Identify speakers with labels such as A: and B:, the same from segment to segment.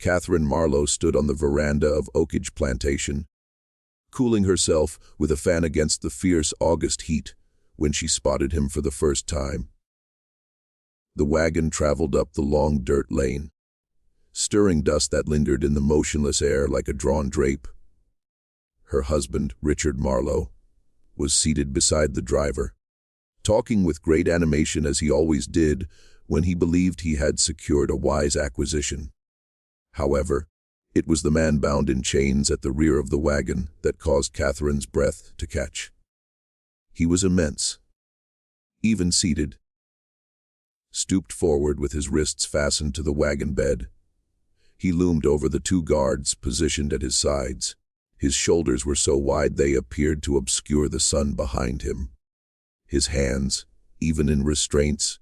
A: Richard Marlo stood on the veranda of Oakidge Plantation, cooling herself with a fan against the fierce August heat when she spotted him for the first time. The wagon traveled up the long dirt lane, stirring dust that lingered in the motionless air like a drawn drape. Her husband, Richard Marlo, was seated beside the driver, talking with great animation as he always did when he believed he had secured a wise acquisition. However, it was the man bound in chains at the rear of the wagon that caused Catherine's breath to catch. He was immense, even seated, stooped forward with his wrists fastened to the wagon bed. He loomed over the two guards positioned at his sides. His shoulders were so wide they appeared to obscure the sun behind him. His hands, even in restraints,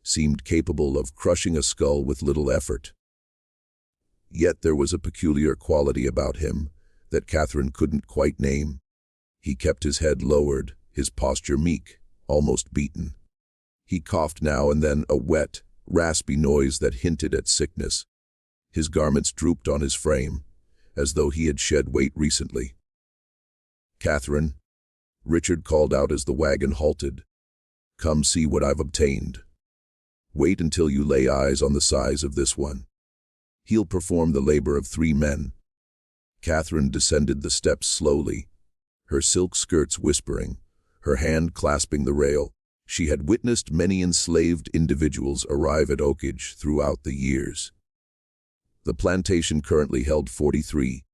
A: seemed capable of crushing a skull with little effort. Yet there was a peculiar quality about him that Catherine couldn't quite name. He kept his head lowered, his posture meek, almost beaten. He coughed now and then, a wet, raspy noise that hinted at sickness. His garments drooped on his frame, as though he had shed weight recently. "Catherine," Richard called out as the wagon halted. "Come see what I've obtained. Wait until you lay eyes on the size of this one. He'll perform the labor of 3 men. Catherine descended the steps slowly, her silk skirts whispering, her hand clasping the rail. She had witnessed many enslaved individuals arrive at Oakidge throughout the years. The plantation currently held 43,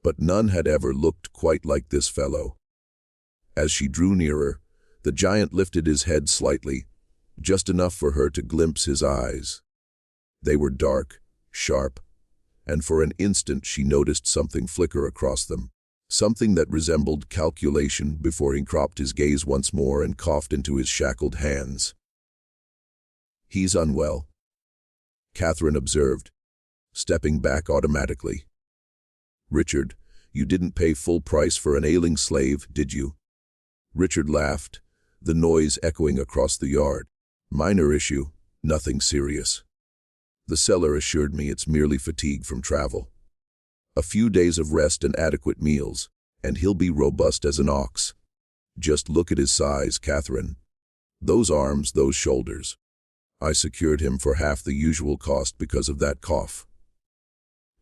A: but none had ever looked quite like this fellow. As she drew nearer, the giant lifted his head slightly, just enough for her to glimpse his eyes. They were dark, sharp, and for an instant she noticed something flicker across them, something that resembled calculation before he cropped his gaze once more and coughed into his shackled hands. "He's unwell," Catherine observed, stepping back automatically. "Richard, you didn't pay full price for an ailing slave, did you?" Richard laughed, the noise echoing across the yard. "Minor issue, nothing serious. The seller assured me it's merely fatigue from travel. A few days of rest and adequate meals, and he'll be robust as an ox. Just look at his size, Catherine. Those arms, those shoulders. I secured him for half the usual cost because of that cough.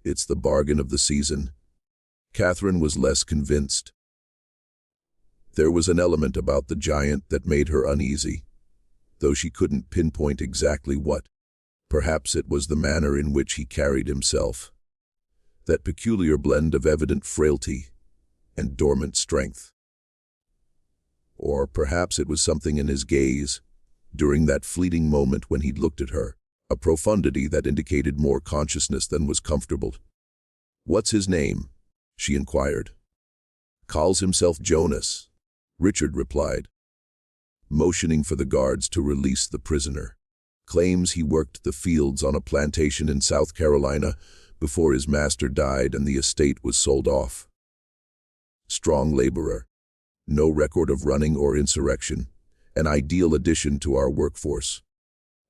A: It's the bargain of the season." Catherine was less convinced. There was an element about the giant that made her uneasy, though she couldn't pinpoint exactly what. Perhaps it was the manner in which he carried himself, that peculiar blend of evident frailty and dormant strength. Or perhaps it was something in his gaze, during that fleeting moment when he'd looked at her, a profundity that indicated more consciousness than was comfortable. "What's his name?" she inquired. "Calls himself Jonas," Richard replied, motioning for the guards to release the prisoner. "Claims he worked the fields on a plantation in South Carolina before his master died and the estate was sold off. Strong laborer, no record of running or insurrection, an ideal addition to our workforce."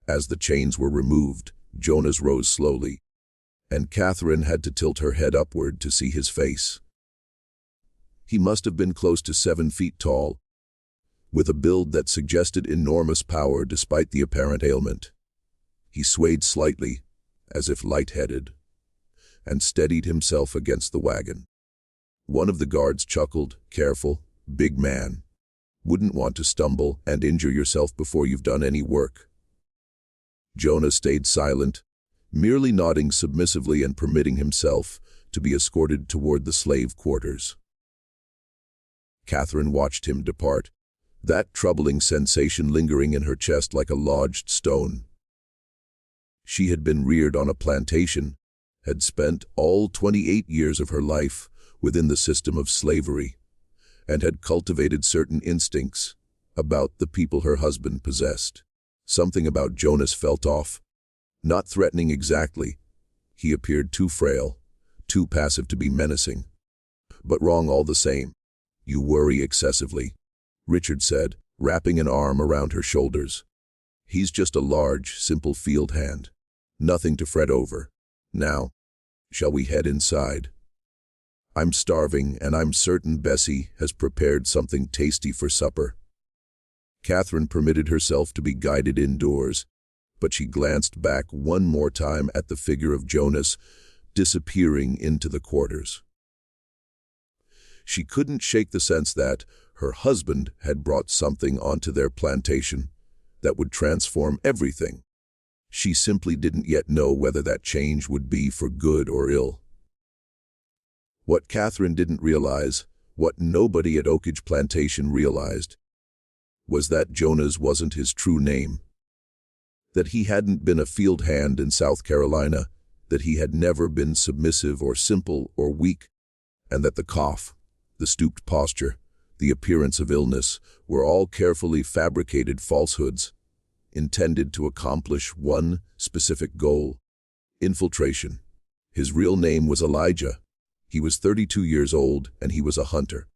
A: As the chains were removed, Jonas rose slowly, and Catherine had to tilt her head upward to see his face. He must have been close to 7 feet tall, with a build that suggested enormous power despite the apparent ailment. He swayed slightly, as if lightheaded, and steadied himself against the wagon. One of the guards chuckled, "Careful, big man. Wouldn't want to stumble and injure yourself before you've done any work." Jonas stayed silent, merely nodding submissively and permitting himself to be escorted toward the slave quarters. Catherine watched him depart, that troubling sensation lingering in her chest like a lodged stone. She had been reared on a plantation, had spent all 28 years of her life within the system of slavery, and had cultivated certain instincts about the people her husband possessed. Something about Jonas felt off. Not threatening exactly. He appeared too frail, too passive to be menacing. But wrong all the same. "You worry excessively," Richard said, wrapping an arm around her shoulders. "He's just a large, simple field hand. Nothing to fret over. Now, shall we head inside? I'm starving, and I'm certain Bessie has prepared something tasty for supper. Catherine permitted herself to be guided indoors, but she glanced back one more time at the figure of Jonas disappearing into the quarters. She couldn't shake the sense that her husband had brought something onto their plantation that would transform everything. She simply didn't yet know whether that change would be for good or ill. What Catherine didn't realize, what nobody at Oakidge Plantation realized, was that Jonas wasn't his true name. That he hadn't been a field hand in South Carolina, that he had never been submissive or simple or weak, and that the cough, the stooped posture, the appearance of illness were all carefully fabricated falsehoods, intended to accomplish one specific goal: infiltration. His real name was Elijah. He was 32 years old, and he was a hunter.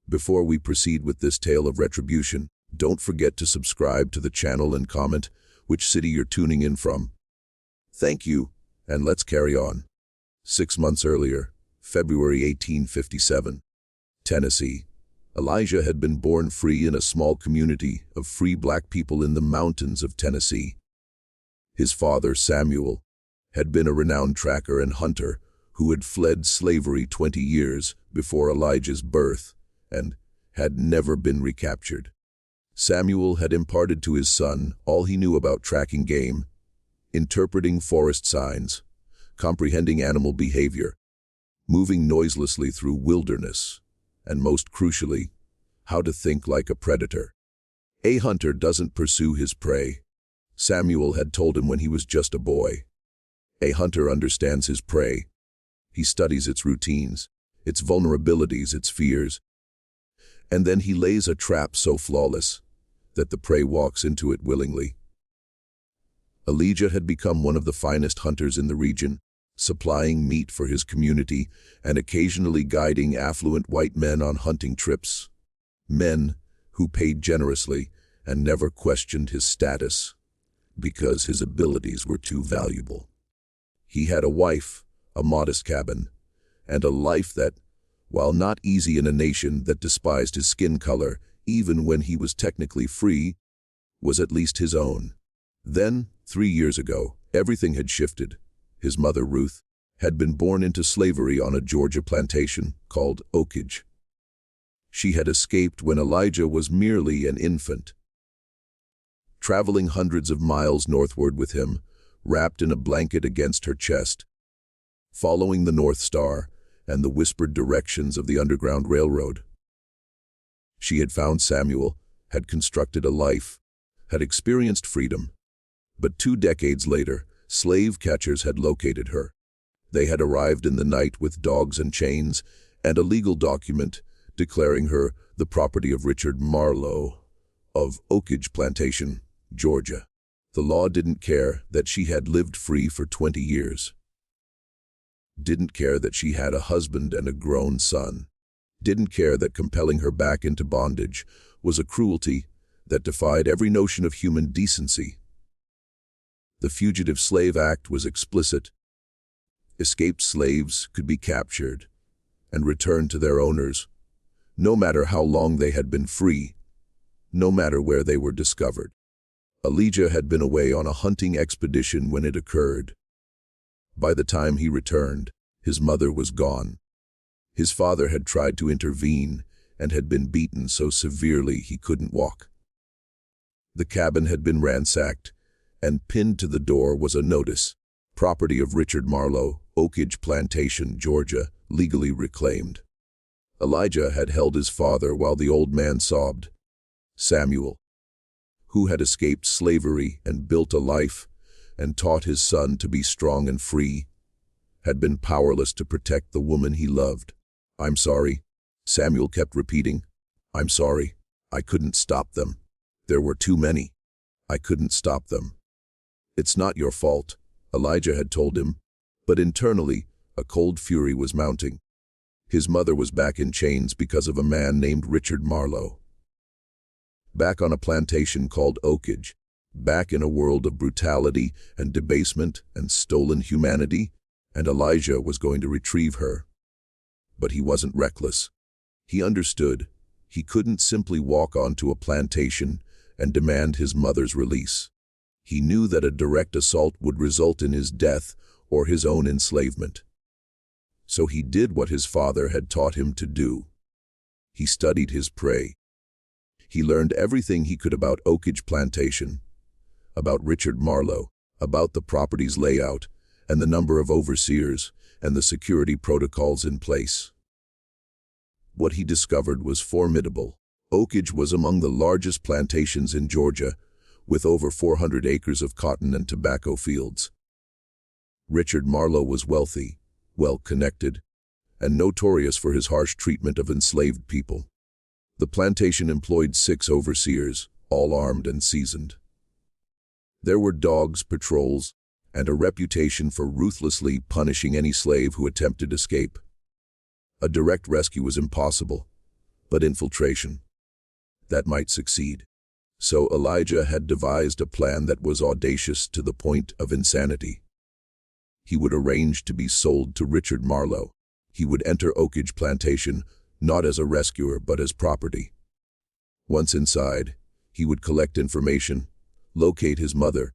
A: Before we proceed with this tale of retribution, don't forget to subscribe to the channel and comment which city you're tuning in from. Thank you, and let's carry on. 6 months earlier, February 1857, Tennessee. Elijah had been born free in a small community of free black people in the mountains of Tennessee. His father, Samuel, had been a renowned tracker and hunter who had fled slavery 20 years before Elijah's birth and had never been recaptured. Samuel had imparted to his son all he knew about tracking game, interpreting forest signs, comprehending animal behavior, moving noiselessly through wilderness, and most crucially, how to think like a predator. A hunter doesn't pursue his prey, Samuel had told him when he was just a boy. A hunter understands his prey. He studies its routines, its vulnerabilities, its fears, and then he lays a trap so flawless that the prey walks into it willingly. Elijah had become one of the finest hunters in the region, supplying meat for his community and occasionally guiding affluent white men on hunting trips. Men who paid generously and never questioned his status because his abilities were too valuable. He had a wife, a modest cabin, and a life that, while not easy in a nation that despised his skin color even when he was technically free, was at least his own. Then, 3 years ago, everything had shifted. His mother, Ruth, had been born into slavery on a Georgia plantation called Oakidge. She had escaped when Elijah was merely an infant. Traveling hundreds of miles northward with him, wrapped in a blanket against her chest, following the North Star and the whispered directions of the Underground Railroad. She had found Samuel, had constructed a life, had experienced freedom. But 2 decades later, slave catchers had located her. They had arrived in the night with dogs and chains and a legal document declaring her the property of Richard Marlo of Oakidge Plantation, Georgia. The law didn't care that she had lived free for 20 years. Didn't care that she had a husband and a grown son. Didn't care that compelling her back into bondage was a cruelty that defied every notion of human decency. The Fugitive Slave Act was explicit. Escaped slaves could be captured and returned to their owners, no matter how long they had been free, no matter where they were discovered. Elijah had been away on a hunting expedition when it occurred. By the time he returned, his mother was gone. His father had tried to intervene and had been beaten so severely he couldn't walk. The cabin had been ransacked, and pinned to the door was a notice: property of Richard Marlo, Oakidge Plantation, Georgia, legally reclaimed. Elijah had held his father while the old man sobbed. Samuel, who had escaped slavery and built a life and taught his son to be strong and free, had been powerless to protect the woman he loved. "I'm sorry," Samuel kept repeating. "I'm sorry. I couldn't stop them. There were too many. I couldn't stop them." "It's not your fault," Elijah had told him, but internally, a cold fury was mounting. His mother was back in chains because of a man named Richard Marlo. Back on a plantation called Oakidge, back in a world of brutality and debasement and stolen humanity, and Elijah was going to retrieve her. But he wasn't reckless. He understood he couldn't simply walk onto a plantation and demand his mother's release. He knew that a direct assault would result in his death or his own enslavement. So he did what his father had taught him to do. He studied his prey. He learned everything he could about Oakidge Plantation, about Richard Marlo, about the property's layout and the number of overseers and the security protocols in place. What he discovered was formidable. Oakidge was among the largest plantations in Georgia, with over 400 acres of cotton and tobacco fields. Richard Marlo was wealthy, well-connected, and notorious for his harsh treatment of enslaved people. The plantation employed 6 overseers, all armed and seasoned. There were dogs, patrols, and a reputation for ruthlessly punishing any slave who attempted escape. A direct rescue was impossible, but infiltration, that might succeed. So Elijah had devised a plan that was audacious to the point of insanity. He would arrange to be sold to Richard Marlo. He would enter Oakidge Plantation not as a rescuer but as property. Once inside, he would collect information, locate his mother,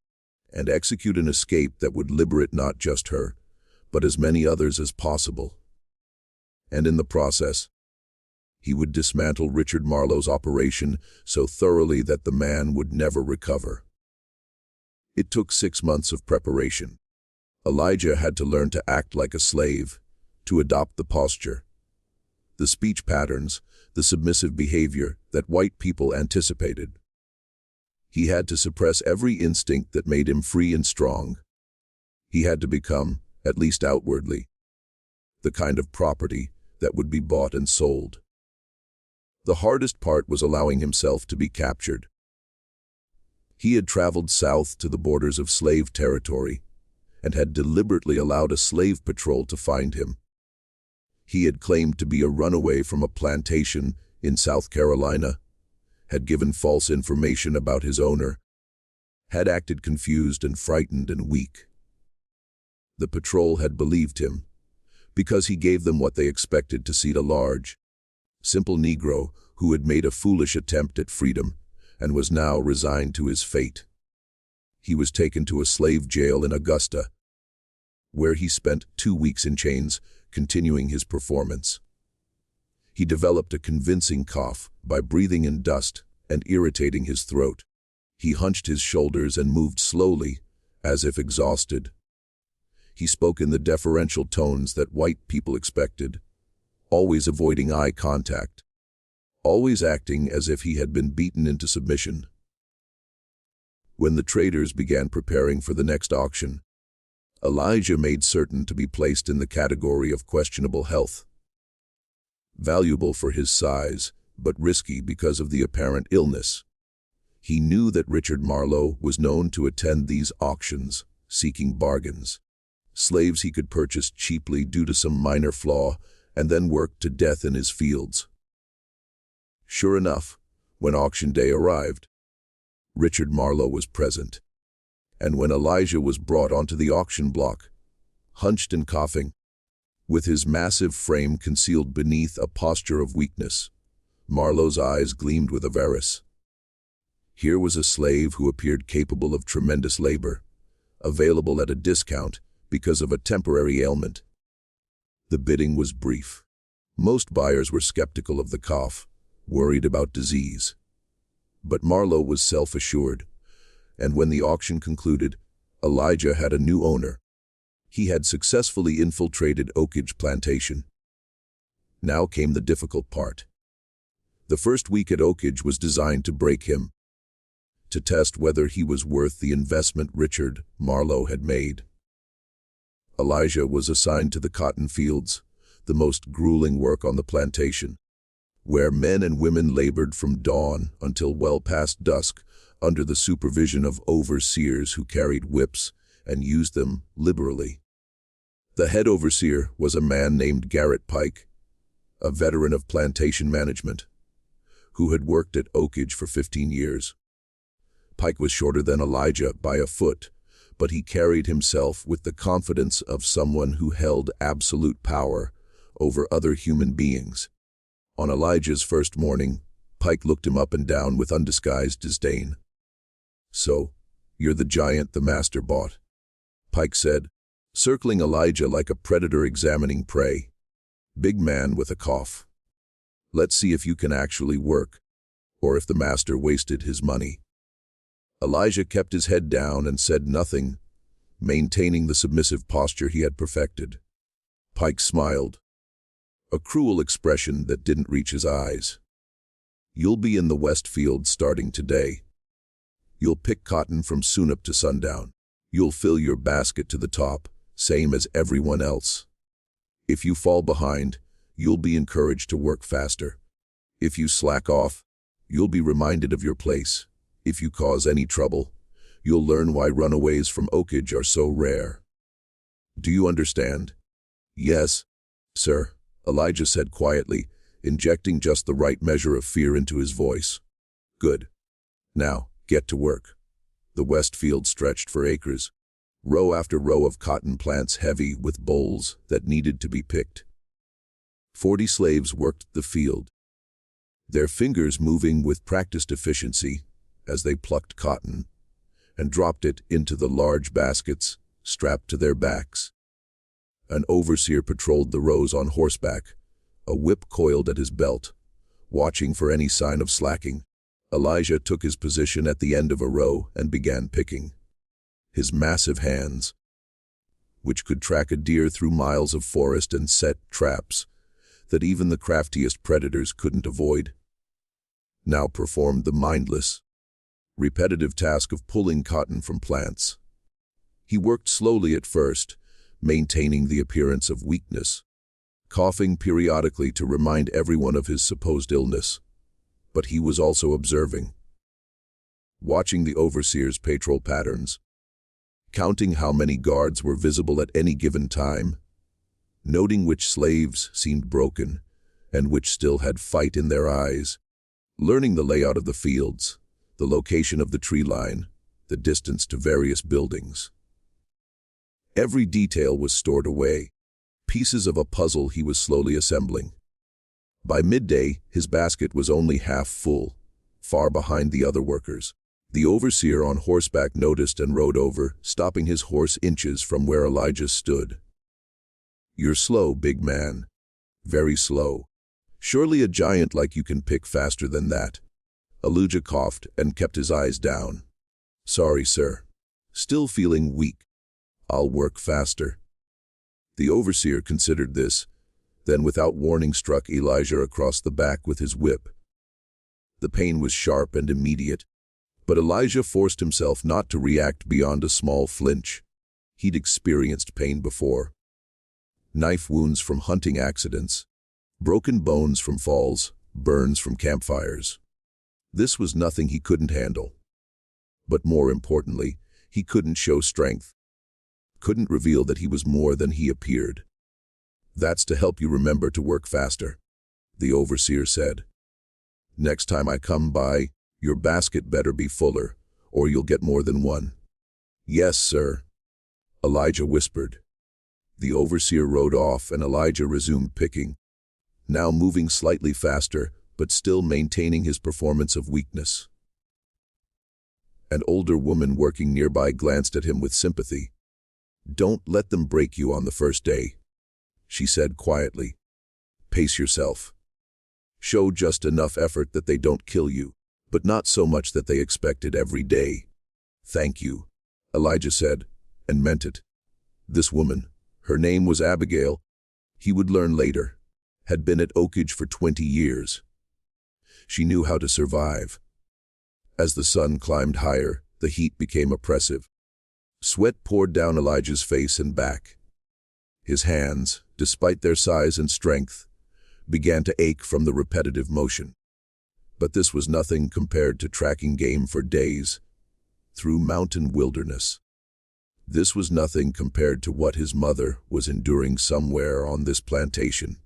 A: and execute an escape that would liberate not just her, but as many others as possible. And in the process, he would dismantle Richard Marlo's operation so thoroughly that the man would never recover. It took 6 months of preparation. Elijah had to learn to act like a slave, to adopt the posture, the speech patterns, the submissive behavior that white people anticipated. He had to suppress every instinct that made him free and strong. He had to become, at least outwardly, the kind of property that would be bought and sold. The hardest part was allowing himself to be captured. He had traveled south to the borders of slave territory and had deliberately allowed a slave patrol to find him. He had claimed to be a runaway from a plantation in South Carolina, had given false information about his owner, had acted confused and frightened and weak. The patrol had believed him, because he gave them what they expected to see: a large, simple Negro who had made a foolish attempt at freedom and was now resigned to his fate. He was taken to a slave jail in Augusta, where he spent 2 weeks in chains, continuing his performance. He developed a convincing cough by breathing in dust and irritating his throat. He hunched his shoulders and moved slowly, as if exhausted. He spoke in the deferential tones that white people expected, always avoiding eye contact, always acting as if he had been beaten into submission. When the traders began preparing for the next auction, Elijah made certain to be placed in the category of questionable health. Valuable for his size, but risky because of the apparent illness. He knew that Richard Marlo was known to attend these auctions, seeking bargains. Slaves he could purchase cheaply due to some minor flaw, and then work to death in his fields. Sure enough, when auction day arrived, Richard Marlo was present. And when Elijah was brought onto the auction block, hunched and coughing, with his massive frame concealed beneath a posture of weakness, Marlo's eyes gleamed with avarice. Here was a slave who appeared capable of tremendous labor, available at a discount because of a temporary ailment. The bidding was brief. Most buyers were skeptical of the cough, worried about disease. But Marlo was self-assured, and when the auction concluded, Elijah had a new owner. He had successfully infiltrated Oakidge Plantation. Now came the difficult part. The first week at Oakidge was designed to break him, to test whether he was worth the investment Richard Marlo had made. Elijah was assigned to the cotton fields, the most grueling work on the plantation, where men and women labored from dawn until well past dusk under the supervision of overseers who carried whips and used them liberally. The head overseer was a man named Garrett Pike, a veteran of plantation management, who had worked at Oakidge for 15 years. Pike was shorter than Elijah by a foot, but he carried himself with the confidence of someone who held absolute power over other human beings. On Elijah's first morning, Pike looked him up and down with undisguised disdain. "So, you're the giant the master bought," Pike said, circling Elijah like a predator examining prey. "Big man with a cough. Let's see if you can actually work, or if the master wasted his money." Elijah kept his head down and said nothing, maintaining the submissive posture he had perfected. Pike smiled, a cruel expression that didn't reach his eyes. "You'll be in the West Field starting today. You'll pick cotton from sunup to sundown. You'll fill your basket to the top, same as everyone else. If you fall behind, you'll be encouraged to work faster. If you slack off, you'll be reminded of your place. If you cause any trouble, you'll learn why runaways from Oakidge are so rare. Do you understand?" "Yes, sir," Elijah said quietly, injecting just the right measure of fear into his voice. "Good. Now, get to work." The West Field stretched for acres, row after row of cotton plants heavy with bolls that needed to be picked. 40 slaves worked the field, their fingers moving with practiced efficiency as they plucked cotton and dropped it into the large baskets strapped to their backs. An overseer patrolled the rows on horseback, a whip coiled at his belt, watching for any sign of slacking. Elijah took his position at the end of a row and began picking. His massive hands, which could track a deer through miles of forest and set traps that even the craftiest predators couldn't avoid, now performed the mindless, repetitive task of pulling cotton from plants. He worked slowly at first, maintaining the appearance of weakness, coughing periodically to remind everyone of his supposed illness. But he was also observing, watching the overseer's patrol patterns, counting how many guards were visible at any given time, noting which slaves seemed broken and which still had fight in their eyes, learning the layout of the fields, the location of the tree line, the distance to various buildings. Every detail was stored away, pieces of a puzzle he was slowly assembling. By midday, his basket was only half full, far behind the other workers. The overseer on horseback noticed and rode over, stopping his horse inches from where Elijah stood. "You're slow, big man. Very slow. Surely a giant like you can pick faster than that." Elijah coughed and kept his eyes down. "Sorry, sir. Still feeling weak. I'll work faster." The overseer considered this, then without warning struck Elijah across the back with his whip. The pain was sharp and immediate, but Elijah forced himself not to react beyond a small flinch. He'd experienced pain before. Knife wounds from hunting accidents, broken bones from falls, burns from campfires. This was nothing he couldn't handle. But more importantly, he couldn't show strength, couldn't reveal that he was more than he appeared. "That's to help you remember to work faster," the overseer said. "Next time I come by, your basket better be fuller, or you'll get more than one." "Yes, sir," Elijah whispered. The overseer rode off and Elijah resumed picking, now moving slightly faster, but still maintaining his performance of weakness. An older woman working nearby glanced at him with sympathy. "Don't let them break you on the first day," she said quietly. "Pace yourself. Show just enough effort that they don't kill you, but not so much that they expect it every day." "Thank you," Elijah said, and meant it. This woman, her name was Abigail, he would learn later, had been at Oakidge for 20 years. She knew how to survive. As the sun climbed higher, the heat became oppressive. Sweat poured down Elijah's face and back. His hands, despite their size and strength, began to ache from the repetitive motion. But this was nothing compared to tracking game for days through mountain wilderness. This was nothing compared to what his mother was enduring somewhere on this plantation.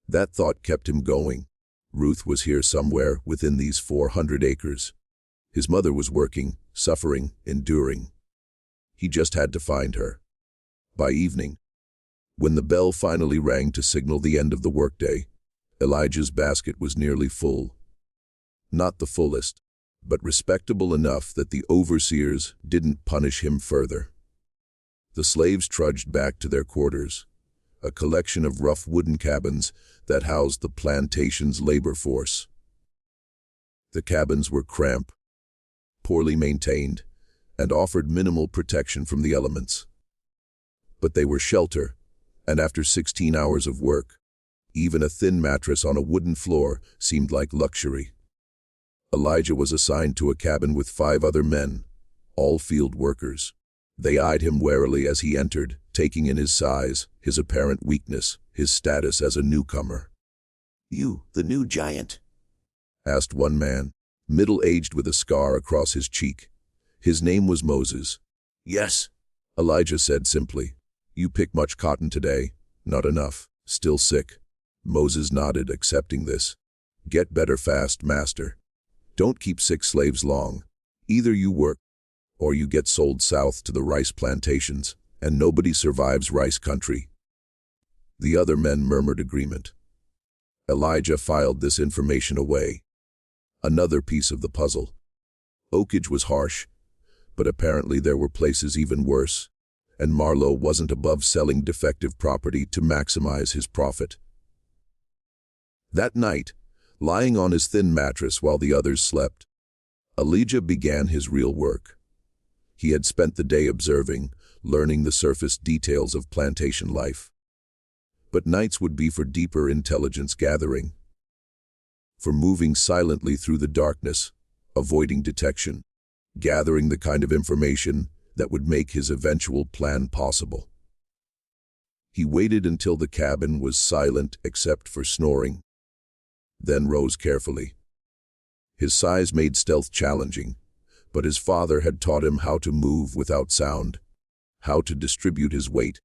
A: That thought kept him going. Ruth was here somewhere within these 400 acres. His mother was working, suffering, enduring. He just had to find her. By evening, when the bell finally rang to signal the end of the workday, Elijah's basket was nearly full. Not the fullest, but respectable enough that the overseers didn't punish him further. The slaves trudged back to their quarters, a collection of rough wooden cabins that housed the plantation's labor force. The cabins were cramped, poorly maintained, and offered minimal protection from the elements. But they were shelter, and after 16 hours of work, even a thin mattress on a wooden floor seemed like luxury. Elijah was assigned to a cabin with 5 other men, all field workers. They eyed him warily as he entered, taking in his size, his apparent weakness, his status as a newcomer.
B: "You, the new giant?"
A: asked one man, middle-aged with a scar across his cheek. His name was Moses.
B: "Yes,"
A: Elijah said simply. "You pick much cotton today?" "Not enough. Still sick." Moses nodded, accepting this. "Get better fast, master. Don't keep sick slaves long. Either you work, or you get sold south to the rice plantations, and nobody survives rice country." The other men murmured agreement. Elijah filed this information away. Another piece of the puzzle. Oakidge was harsh, but apparently there were places even worse, and Marlo wasn't above selling defective property to maximize his profit. That night, lying on his thin mattress while the others slept, Elijah began his real work. He had spent the day observing, learning the surface details of plantation life. But nights would be for deeper intelligence gathering, for moving silently through the darkness, avoiding detection, gathering the kind of information that would make his eventual plan possible. He waited until the cabin was silent except for snoring, then rose carefully. His size made stealth challenging, but his father had taught him how to move without sound, how to distribute his weight,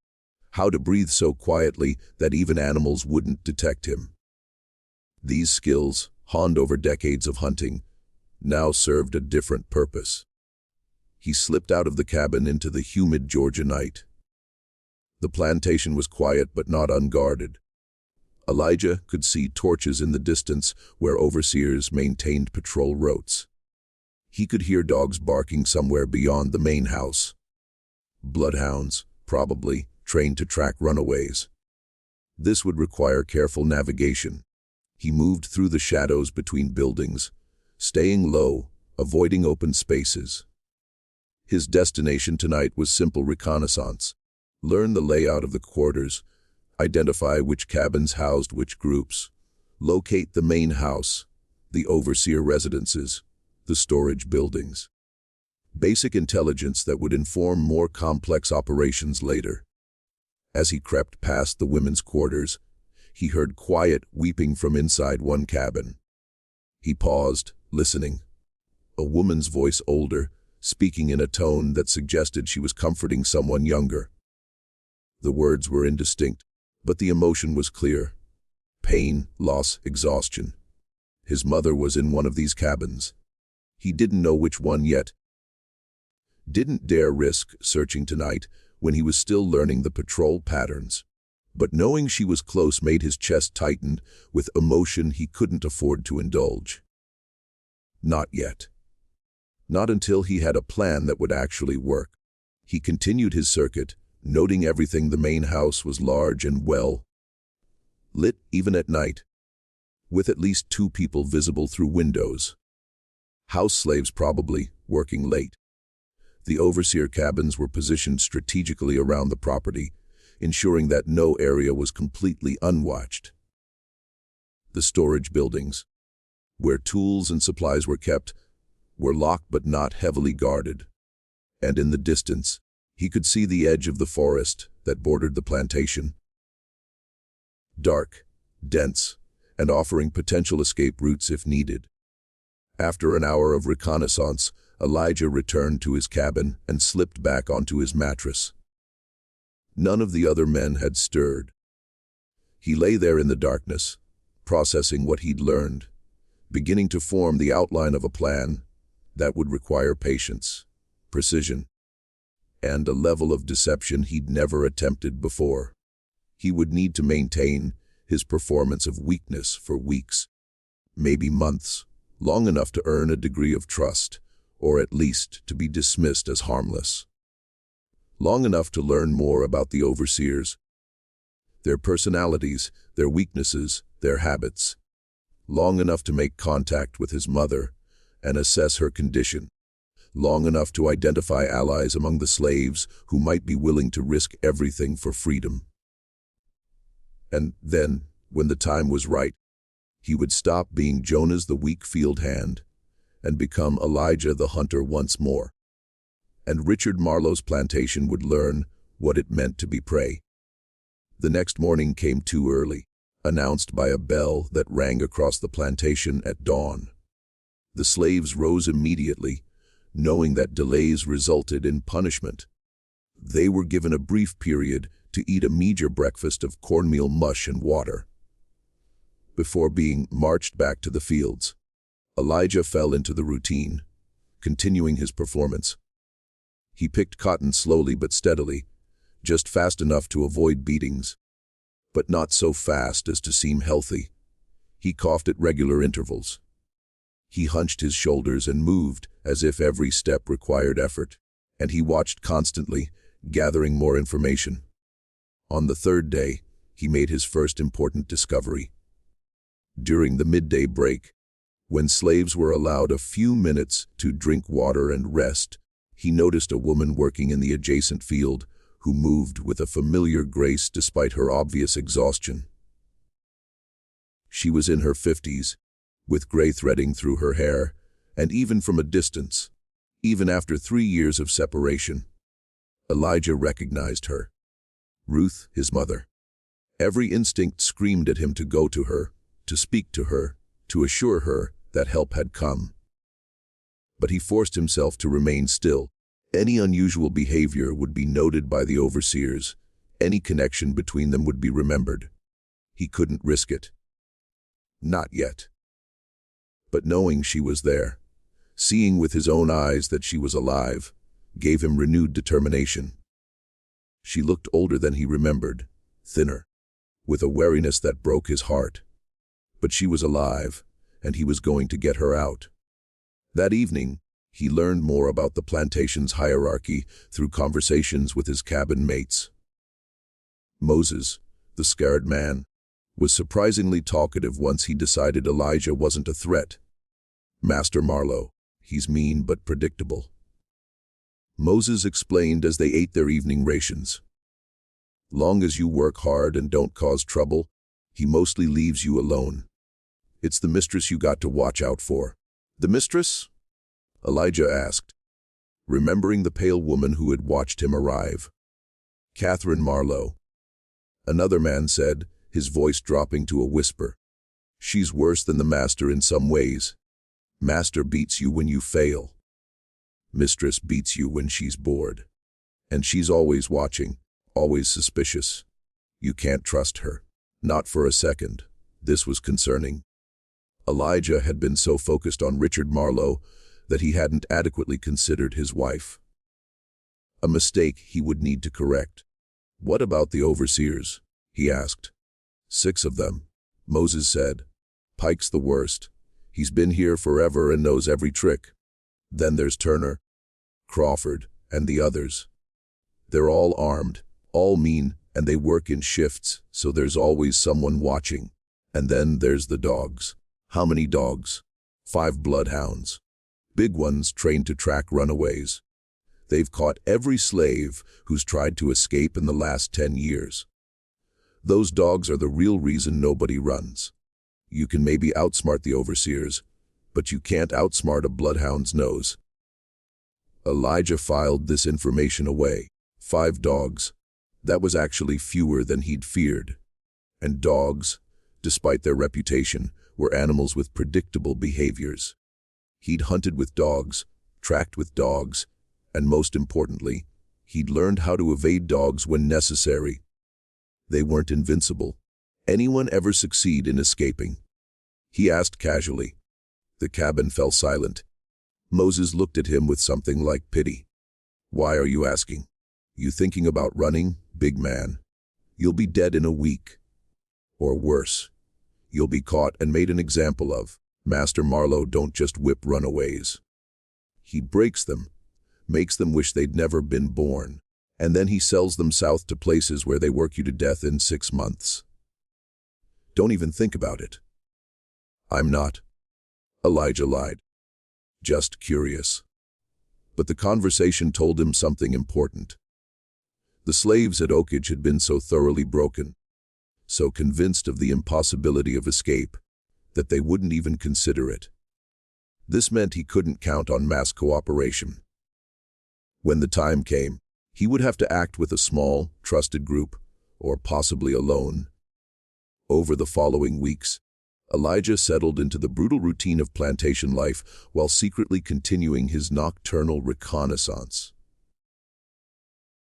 A: how to breathe so quietly that even animals wouldn't detect him. These skills, honed over decades of hunting, now served a different purpose. He slipped out of the cabin into the humid Georgia night. The plantation was quiet but not unguarded. Elijah could see torches in the distance where overseers maintained patrol routes. He could hear dogs barking somewhere beyond the main house. Bloodhounds, probably, trained to track runaways. This would require careful navigation. He moved through the shadows between buildings, staying low, avoiding open spaces. His destination tonight was simple reconnaissance. Learn the layout of the quarters, identify which cabins housed which groups, locate the main house, the overseer residences, the storage buildings. Basic intelligence that would inform more complex operations later. As he crept past the women's quarters, he heard quiet weeping from inside one cabin. He paused, listening. A woman's voice, older, speaking in a tone that suggested she was comforting someone younger. The words were indistinct, but the emotion was clear. Pain, loss, exhaustion. His mother was in one of these cabins. He didn't know which one yet. Didn't dare risk searching tonight when he was still learning the patrol patterns. But knowing she was close made his chest tighten with emotion he couldn't afford to indulge. Not yet. Not until he had a plan that would actually work. He continued his circuit, noting everything. The main house was large and well lit even at night, with at least 2 people visible through windows. House slaves probably, working late. The overseer cabins were positioned strategically around the property, ensuring that no area was completely unwatched. The storage buildings, where tools and supplies were kept, were locked but not heavily guarded. And in the distance, he could see the edge of the forest that bordered the plantation. Dark, dense, and offering potential escape routes if needed. After an hour of reconnaissance, Elijah returned to his cabin and slipped back onto his mattress. None of the other men had stirred. He lay there in the darkness, processing what he'd learned, beginning to form the outline of a plan that would require patience, precision, and a level of deception he'd never attempted before. He would need to maintain his performance of weakness for weeks, maybe months, long enough to earn a degree of trust, or at least to be dismissed as harmless. Long enough to learn more about the overseers, their personalities, their weaknesses, their habits. Long enough to make contact with his mother and assess her condition. Long enough to identify allies among the slaves who might be willing to risk everything for freedom. And then, when the time was right, he would stop being Jonah's the weak field hand and become Elijah the hunter once more. And Richard Marlo's plantation would learn what it meant to be prey. The next morning came too early, announced by a bell that rang across the plantation at dawn. The slaves rose immediately, knowing that delays resulted in punishment. They were given a brief period to eat a meager breakfast of cornmeal mush and water, before being marched back to the fields. Elijah fell into the routine, continuing his performance. He picked cotton slowly but steadily, just fast enough to avoid beatings, but not so fast as to seem healthy. He coughed at regular intervals. He hunched his shoulders and moved as if every step required effort, and he watched constantly, gathering more information. On the third day, he made his first important discovery. During the midday break, when slaves were allowed a few minutes to drink water and rest, he noticed a woman working in the adjacent field who moved with a familiar grace despite her obvious exhaustion. She was in her 50s, with gray threading through her hair, and even from a distance, even after 3 years of separation, Elijah recognized her. Ruth, his mother. Every instinct screamed at him to go to her, to speak to her, to assure her that help had come. But he forced himself to remain still. Any unusual behavior would be noted by the overseers. Any connection between them would be remembered. He couldn't risk it. Not yet. But knowing she was there, seeing with his own eyes that she was alive, gave him renewed determination. She looked older than he remembered, thinner, with a wariness that broke his heart. But she was alive, and he was going to get her out. That evening, he learned more about the plantation's hierarchy through conversations with his cabin mates. Moses, the scared man, was surprisingly talkative once he decided Elijah wasn't a threat. Master Marlo, he's mean but predictable. Moses explained as they ate their evening rations. Long as you work hard and don't cause trouble, he mostly leaves you alone. It's the mistress you got to watch out for. The mistress? Elijah asked, remembering the pale woman who had watched him arrive. Catherine Marlo. Another man said, his voice dropping to a whisper. She's worse than the master in some ways. Master beats you when you fail. Mistress beats you when she's bored. And she's always watching, always suspicious. You can't trust her. Not for a second. This was concerning. Elijah had been so focused on Richard Marlo that he hadn't adequately considered his wife. A mistake he would need to correct. What about the overseers? He asked. 6 of them, Moses said. Pike's the worst. He's been here forever and knows every trick. Then there's Turner, Crawford, and the others. They're all armed, all mean, and they work in shifts, so there's always someone watching. And then there's the dogs. How many dogs? 5 bloodhounds. Big ones trained to track runaways. They've caught every slave who's tried to escape in the last 10 years. Those dogs are the real reason nobody runs. You can maybe outsmart the overseers, but you can't outsmart a bloodhound's nose. Elijah filed this information away. 5 dogs. That was actually fewer than he'd feared. And dogs, despite their reputation, were animals with predictable behaviors. He'd hunted with dogs, tracked with dogs, and most importantly, he'd learned how to evade dogs when necessary. They weren't invincible. Anyone ever succeed in escaping? He asked casually. The cabin fell silent. Moses looked at him with something like pity. Why are you asking? You thinking about running, big man? You'll be dead in a week. Or worse, you'll be caught and made an example of. Master Marlo don't just whip runaways. He breaks them, makes them wish they'd never been born, and then he sells them south to places where they work you to death in 6 months. Don't even think about it. I'm not. Elijah lied. Just curious. But the conversation told him something important. The slaves at Oakidge had been so thoroughly broken, so convinced of the impossibility of escape, that they wouldn't even consider it. This meant he couldn't count on mass cooperation. When the time came, he would have to act with a small, trusted group, or possibly alone. Over the following weeks, Elijah settled into the brutal routine of plantation life while secretly continuing his nocturnal reconnaissance.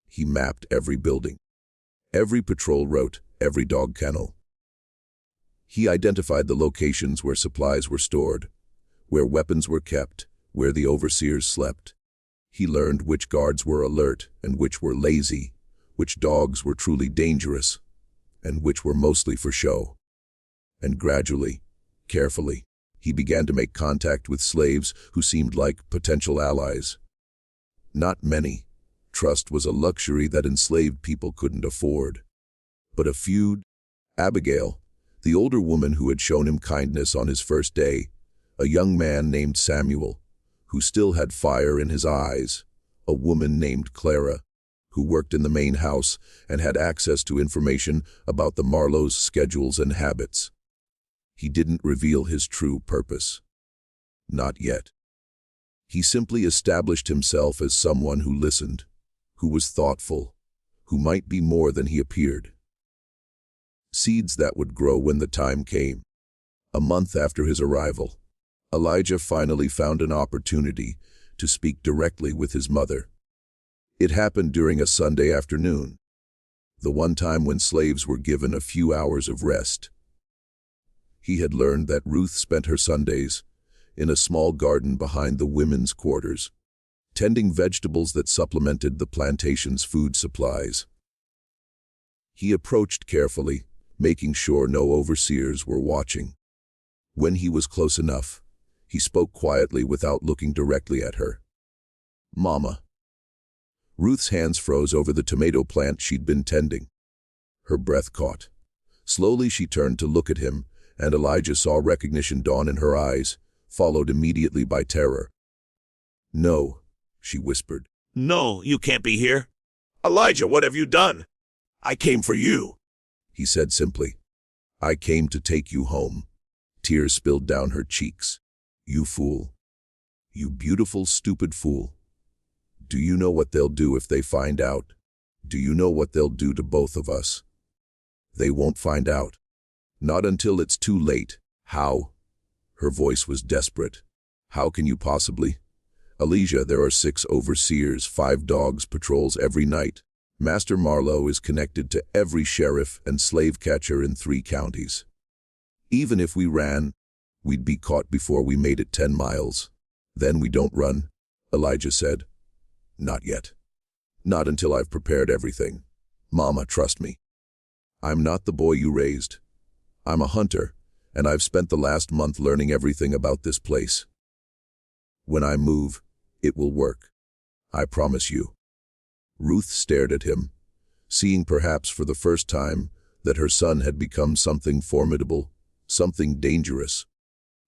A: He mapped every building, every patrol route, every dog kennel. He identified the locations where supplies were stored, where weapons were kept, where the overseers slept. He learned which guards were alert and which were lazy, which dogs were truly dangerous, and which were mostly for show. And gradually, carefully, he began to make contact with slaves who seemed like potential allies. Not many. Trust was a luxury that enslaved people couldn't afford. But a few. Abigail, the older woman who had shown him kindness on his first day, a young man named Samuel, who still had fire in his eyes, a woman named Clara, who worked in the main house and had access to information about the Marlo's schedules and habits. He didn't reveal his true purpose. Not yet. He simply established himself as someone who listened, who was thoughtful, who might be more than he appeared. Seeds that would grow when the time came. A month after his arrival, Elijah finally found an opportunity to speak directly with his mother. It happened during a Sunday afternoon, the one time when slaves were given a few hours of rest. He had learned that Ruth spent her Sundays in a small garden behind the women's quarters, tending vegetables that supplemented the plantation's food supplies. He approached carefully, making sure no overseers were watching. When he was close enough, he spoke quietly without looking directly at her. "Mama." Ruth's hands froze over the tomato plant she'd been tending. Her breath caught. Slowly she turned to look at him, and Elijah saw recognition dawn in her eyes, followed immediately by terror. "No," she whispered.
B: No, you can't be here. Elijah, what have you done? I came for you.
A: He said simply. "I came to take you home." Tears spilled down her cheeks. "You fool. You beautiful, stupid fool. Do you know what they'll do if they find out? Do you know what they'll do to both of us? They won't find out. Not until it's too late. How?" Her voice was desperate. "How can you possibly? Elijah, there are 6 overseers, 5 dogs patrols every night. Master Marlo is connected to every sheriff and slave catcher in 3 counties. Even if we ran, we'd be caught before we made it 10 miles. Then we don't run," Elijah said. "Not yet. Not until I've prepared everything. Mama, trust me. I'm not the boy you raised. I'm a hunter, and I've spent the last month learning everything about this place. When I move, it will work. I promise you." Ruth stared at him, seeing perhaps for the first time that her son had become something formidable, something dangerous.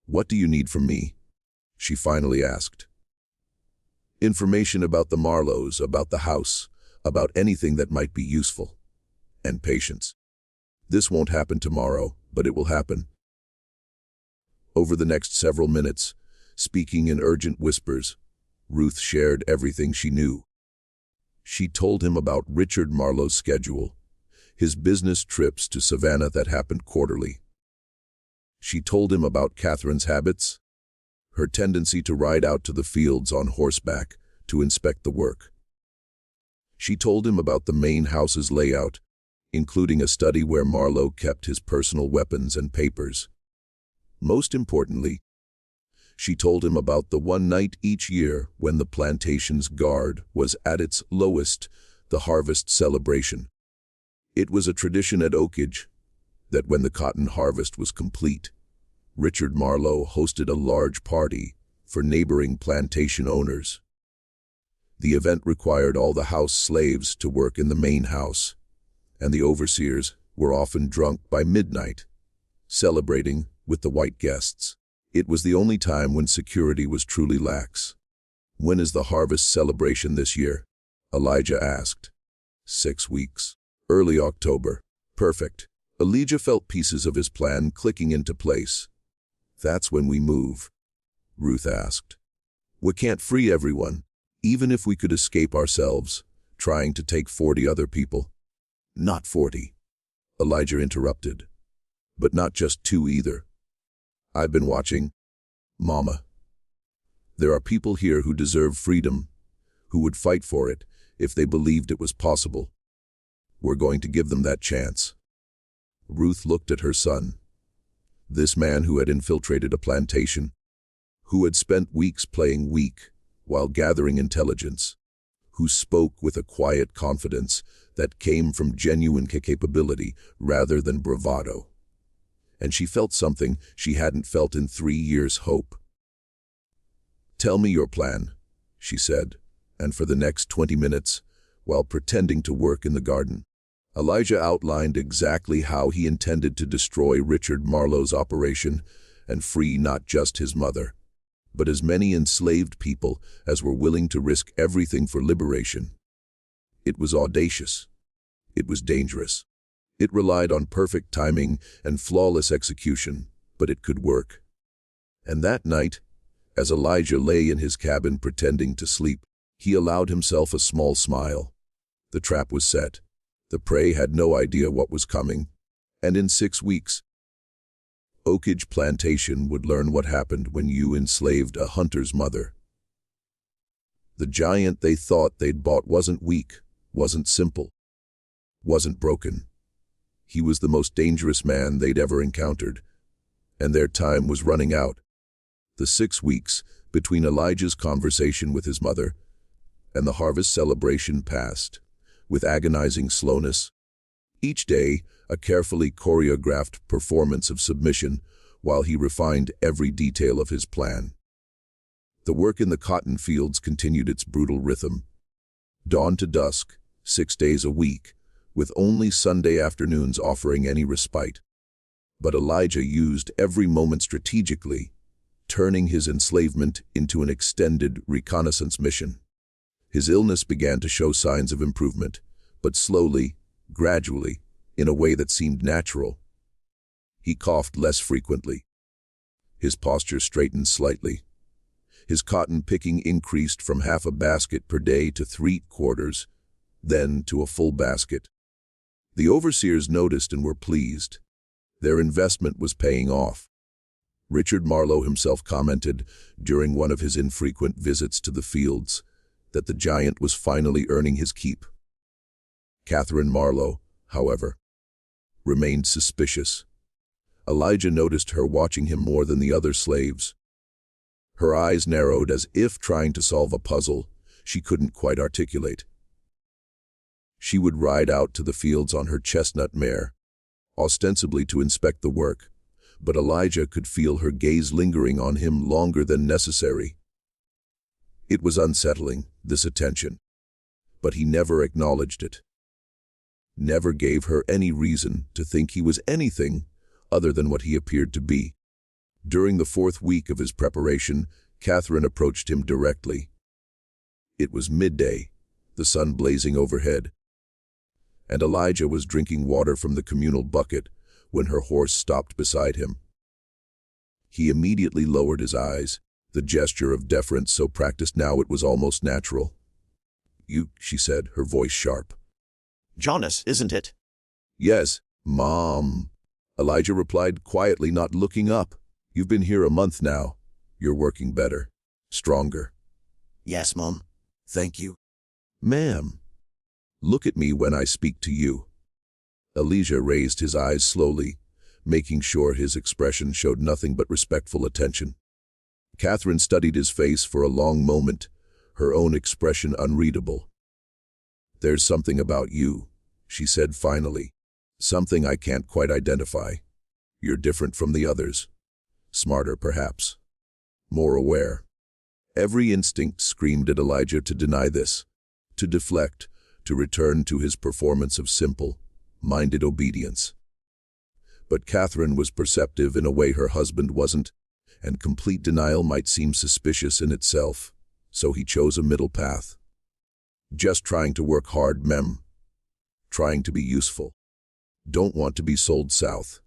A: "What do you need from me?" she finally asked. "Information about the Marlos, about the house, about anything that might be useful. And patience. This won't happen tomorrow, but it will happen." Over the next several minutes, speaking in urgent whispers, Ruth shared everything she knew. She told him about Richard Marlo's schedule, his business trips to Savannah that happened quarterly. She told him about Catherine's habits, her tendency to ride out to the fields on horseback to inspect the work. She told him about the main house's layout, including a study where Marlo kept his personal weapons and papers. Most importantly, she told him about the one night each year when the plantation's guard was at its lowest, the harvest celebration. It was a tradition at Oakidge that when the cotton harvest was complete, Richard Marlo hosted a large party for neighboring plantation owners. The event required all the house slaves to work in the main house, and the overseers were often drunk by midnight, celebrating with the white guests. It was the only time when security was truly lax. "When is the harvest celebration this year?" Elijah asked. 6 weeks. Early October. Perfect. Elijah felt pieces of his plan clicking into place. "That's when we move," Ruth asked. "We can't free everyone, even if we could escape ourselves, trying to take 40 other people." "Not 40. Elijah interrupted. "But not just 2 either. I've been watching. Mama. There are people here who deserve freedom, who would fight for it if they believed it was possible. We're going to give them that chance." Ruth looked at her son. This man who had infiltrated a plantation, who had spent weeks playing weak while gathering intelligence, who spoke with a quiet confidence that came from genuine capability rather than bravado. And she felt something she hadn't felt in 3 years' hope. "Tell me your plan," she said, and for the next 20 minutes, while pretending to work in the garden, Elijah outlined exactly how he intended to destroy Richard Marlo's operation and free not just his mother, but as many enslaved people as were willing to risk everything for liberation. It was audacious. It was dangerous. It relied on perfect timing and flawless execution, but it could work. And that night, as Elijah lay in his cabin pretending to sleep, he allowed himself a small smile. The trap was set. The prey had no idea what was coming, and in 6 weeks, Oakidge Plantation would learn what happened when you enslaved a hunter's mother. The giant they thought they'd bought wasn't weak, wasn't simple, wasn't broken. He was the most dangerous man they'd ever encountered, and their time was running out. The 6 weeks between Elijah's conversation with his mother and the harvest celebration passed with agonizing slowness. Each day, a carefully choreographed performance of submission while he refined every detail of his plan. The work in the cotton fields continued its brutal rhythm. Dawn to dusk, 6 days a week, with only Sunday afternoons offering any respite. But Elijah used every moment strategically, turning his enslavement into an extended reconnaissance mission. His illness began to show signs of improvement, but slowly, gradually, in a way that seemed natural. He coughed less frequently. His posture straightened slightly. His cotton picking increased from half a basket per day to 3/4, then to a full basket. The overseers noticed and were pleased. Their investment was paying off. Richard Marlo himself commented during one of his infrequent visits to the fields that the giant was finally earning his keep. Catherine Marlo, however, remained suspicious. Elijah noticed her watching him more than the other slaves. Her eyes narrowed as if trying to solve a puzzle she couldn't quite articulate. She would ride out to the fields on her chestnut mare, ostensibly to inspect the work, but Elijah could feel her gaze lingering on him longer than necessary. It was unsettling, this attention, but he never acknowledged it. Never gave her any reason to think he was anything other than what he appeared to be. During the 4th week of his preparation, Catherine approached him directly. It was midday, the sun blazing overhead, and Elijah was drinking water from the communal bucket when her horse stopped beside him. He immediately lowered his eyes, the gesture of deference so practiced now it was almost natural. "You," she said, her voice sharp.
B: "Jonas, isn't it?"
A: "Yes, Mom," Elijah replied quietly, not looking up. "You've been here a month now. You're working better, stronger."
B: "Yes, Mom. Thank you."
A: "Ma'am, look at me when I speak to you." Elijah raised his eyes slowly, making sure his expression showed nothing but respectful attention. Catherine studied his face for a long moment, her own expression unreadable. "There's something about you," she said finally. "Something I can't quite identify. You're different from the others. Smarter, perhaps. More aware." Every instinct screamed at Elijah to deny this, to deflect, to return to his performance of simple, minded obedience. But Catherine was perceptive in a way her husband wasn't, and complete denial might seem suspicious in itself, so he chose a middle path. "Just trying to work hard, mem. Trying to be useful. Don't want to be sold south."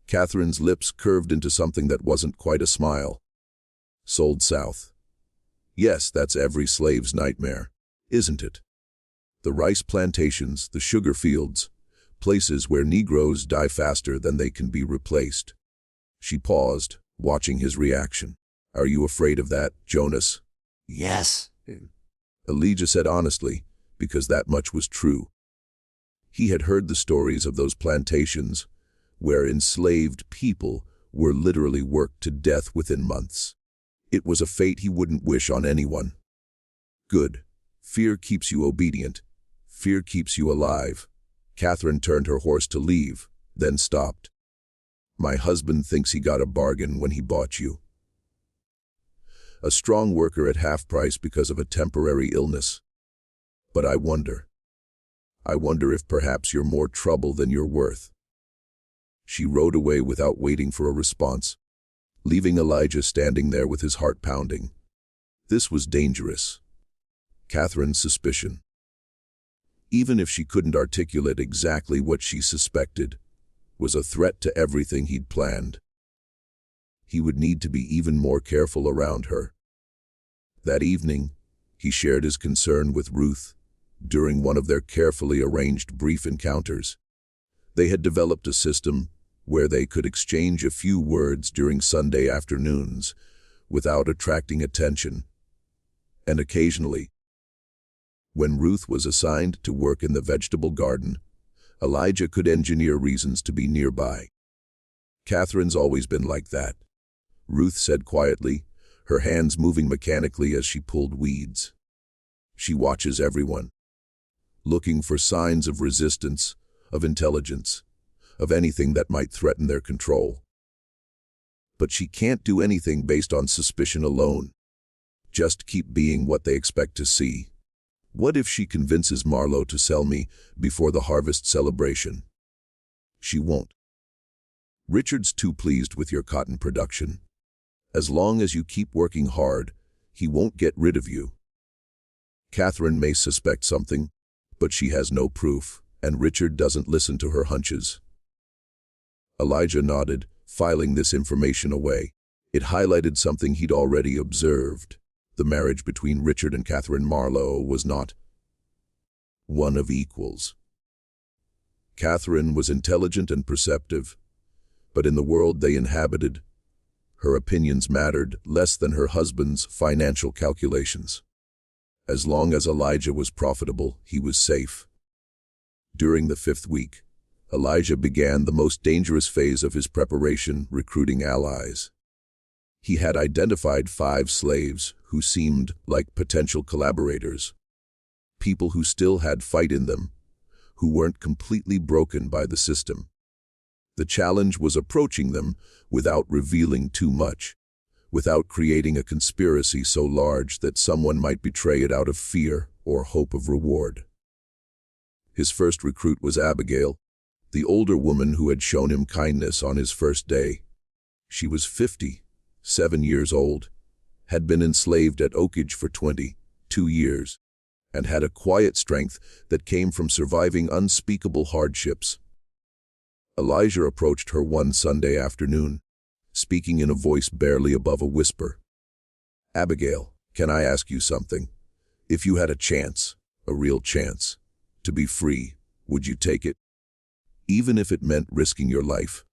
A: Catherine's lips curved into something that wasn't quite a smile. Sold south. Yes, that's every slave's nightmare, isn't it? The rice plantations, the sugar fields, places where Negroes die faster than they can be replaced. She paused, watching his reaction. "Are you afraid of that, Jonas?"
B: Yes.
A: Elijah said honestly, because that much was true. He had heard the stories of those plantations, where enslaved people were literally worked to death within months. It was a fate he wouldn't wish on anyone. "Good. Fear keeps you obedient. Fear keeps you alive." Catherine turned her horse to leave, then stopped. "My husband thinks he got a bargain when he bought you. A strong worker at half price because of a temporary illness. But I wonder if perhaps you're more trouble than you're worth." She rode away without waiting for a response, leaving Elijah standing there with his heart pounding. This was dangerous. Catherine's suspicion. Even if she couldn't articulate exactly what she suspected, was a threat to everything he'd planned. He would need to be even more careful around her. That evening, he shared his concern with Ruth during one of their carefully arranged brief encounters. They had developed a system where they could exchange a few words during Sunday afternoons without attracting attention. And occasionally, when Ruth was assigned to work in the vegetable garden, Elijah could engineer reasons to be nearby. "Catherine's always been like that," Ruth said quietly, her hands moving mechanically as she pulled weeds. "She watches everyone, looking for signs of resistance, of intelligence, of anything that might threaten their control. But she can't do anything based on suspicion alone. Just keep being what they expect to see. What if she convinces Marlo to sell me before the harvest celebration? She won't. Richard's too pleased with your cotton production. As long as you keep working hard, he won't get rid of you. Catherine may suspect something, but she has no proof, and Richard doesn't listen to her hunches." Elijah nodded, filing this information away. It highlighted something he'd already observed. The marriage between Richard and Catherine Marlo was not one of equals. Catherine was intelligent and perceptive, but in the world they inhabited, her opinions mattered less than her husband's financial calculations. As long as Elijah was profitable, he was safe. During the 5th week, Elijah began the most dangerous phase of his preparation, recruiting allies. He had identified 5 slaves who seemed like potential collaborators, people who still had fight in them, who weren't completely broken by the system. The challenge was approaching them without revealing too much, without creating a conspiracy so large that someone might betray it out of fear or hope of reward. His first recruit was Abigail, the older woman who had shown him kindness on his first day. She was 57 years old, had been enslaved at Oakidge for 22 years, and had a quiet strength that came from surviving unspeakable hardships. Elijah approached her one Sunday afternoon, speaking in a voice barely above a whisper. "Abigail, can I ask you something? If you had a chance, a real chance, to be free, would you take it? Even if it meant risking your life?"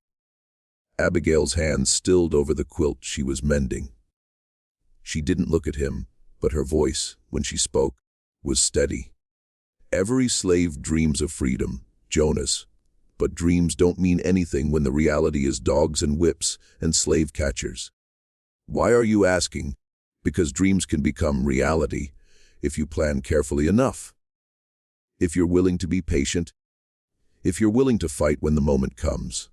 A: Abigail's hands stilled over the quilt she was mending. She didn't look at him, but her voice, when she spoke, was steady. "Every slave dreams of freedom, Jonas, but dreams don't mean anything when the reality is dogs and whips and slave catchers. Why are you asking? Because dreams can become reality if you plan carefully enough. if you're willing to be patient, if you're willing to fight when the moment comes.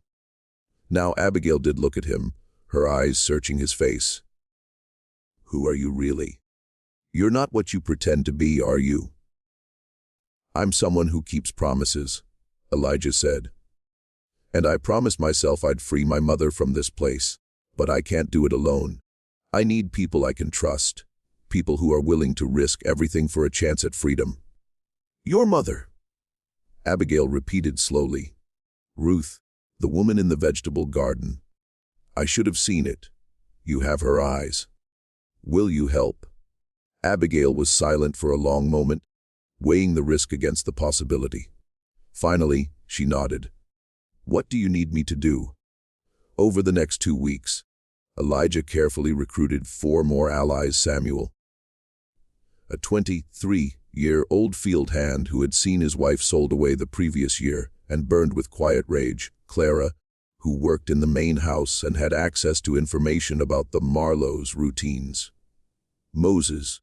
A: Now Abigail did look at him, her eyes searching his face. Who are you really? You're not what you pretend to be, are you? I'm someone who keeps promises, Elijah said. And I promised myself I'd free my mother from this place, but I can't do it alone. I need people I can trust, people who are willing to risk everything for a chance at freedom. Your mother, Abigail repeated slowly. Ruth, the woman in the vegetable garden. I should have seen it. You have her eyes. Will you help? Abigail was silent for a long moment, weighing the risk against the possibility. Finally, she nodded. What do you need me to do? Over the next 2 weeks, Elijah carefully recruited 4 more allies. Samuel, a 23-year-old field hand who had seen his wife sold away the previous year and burned with quiet rage. Clara, who worked in the main house and had access to information about the Marlo's routines. Moses,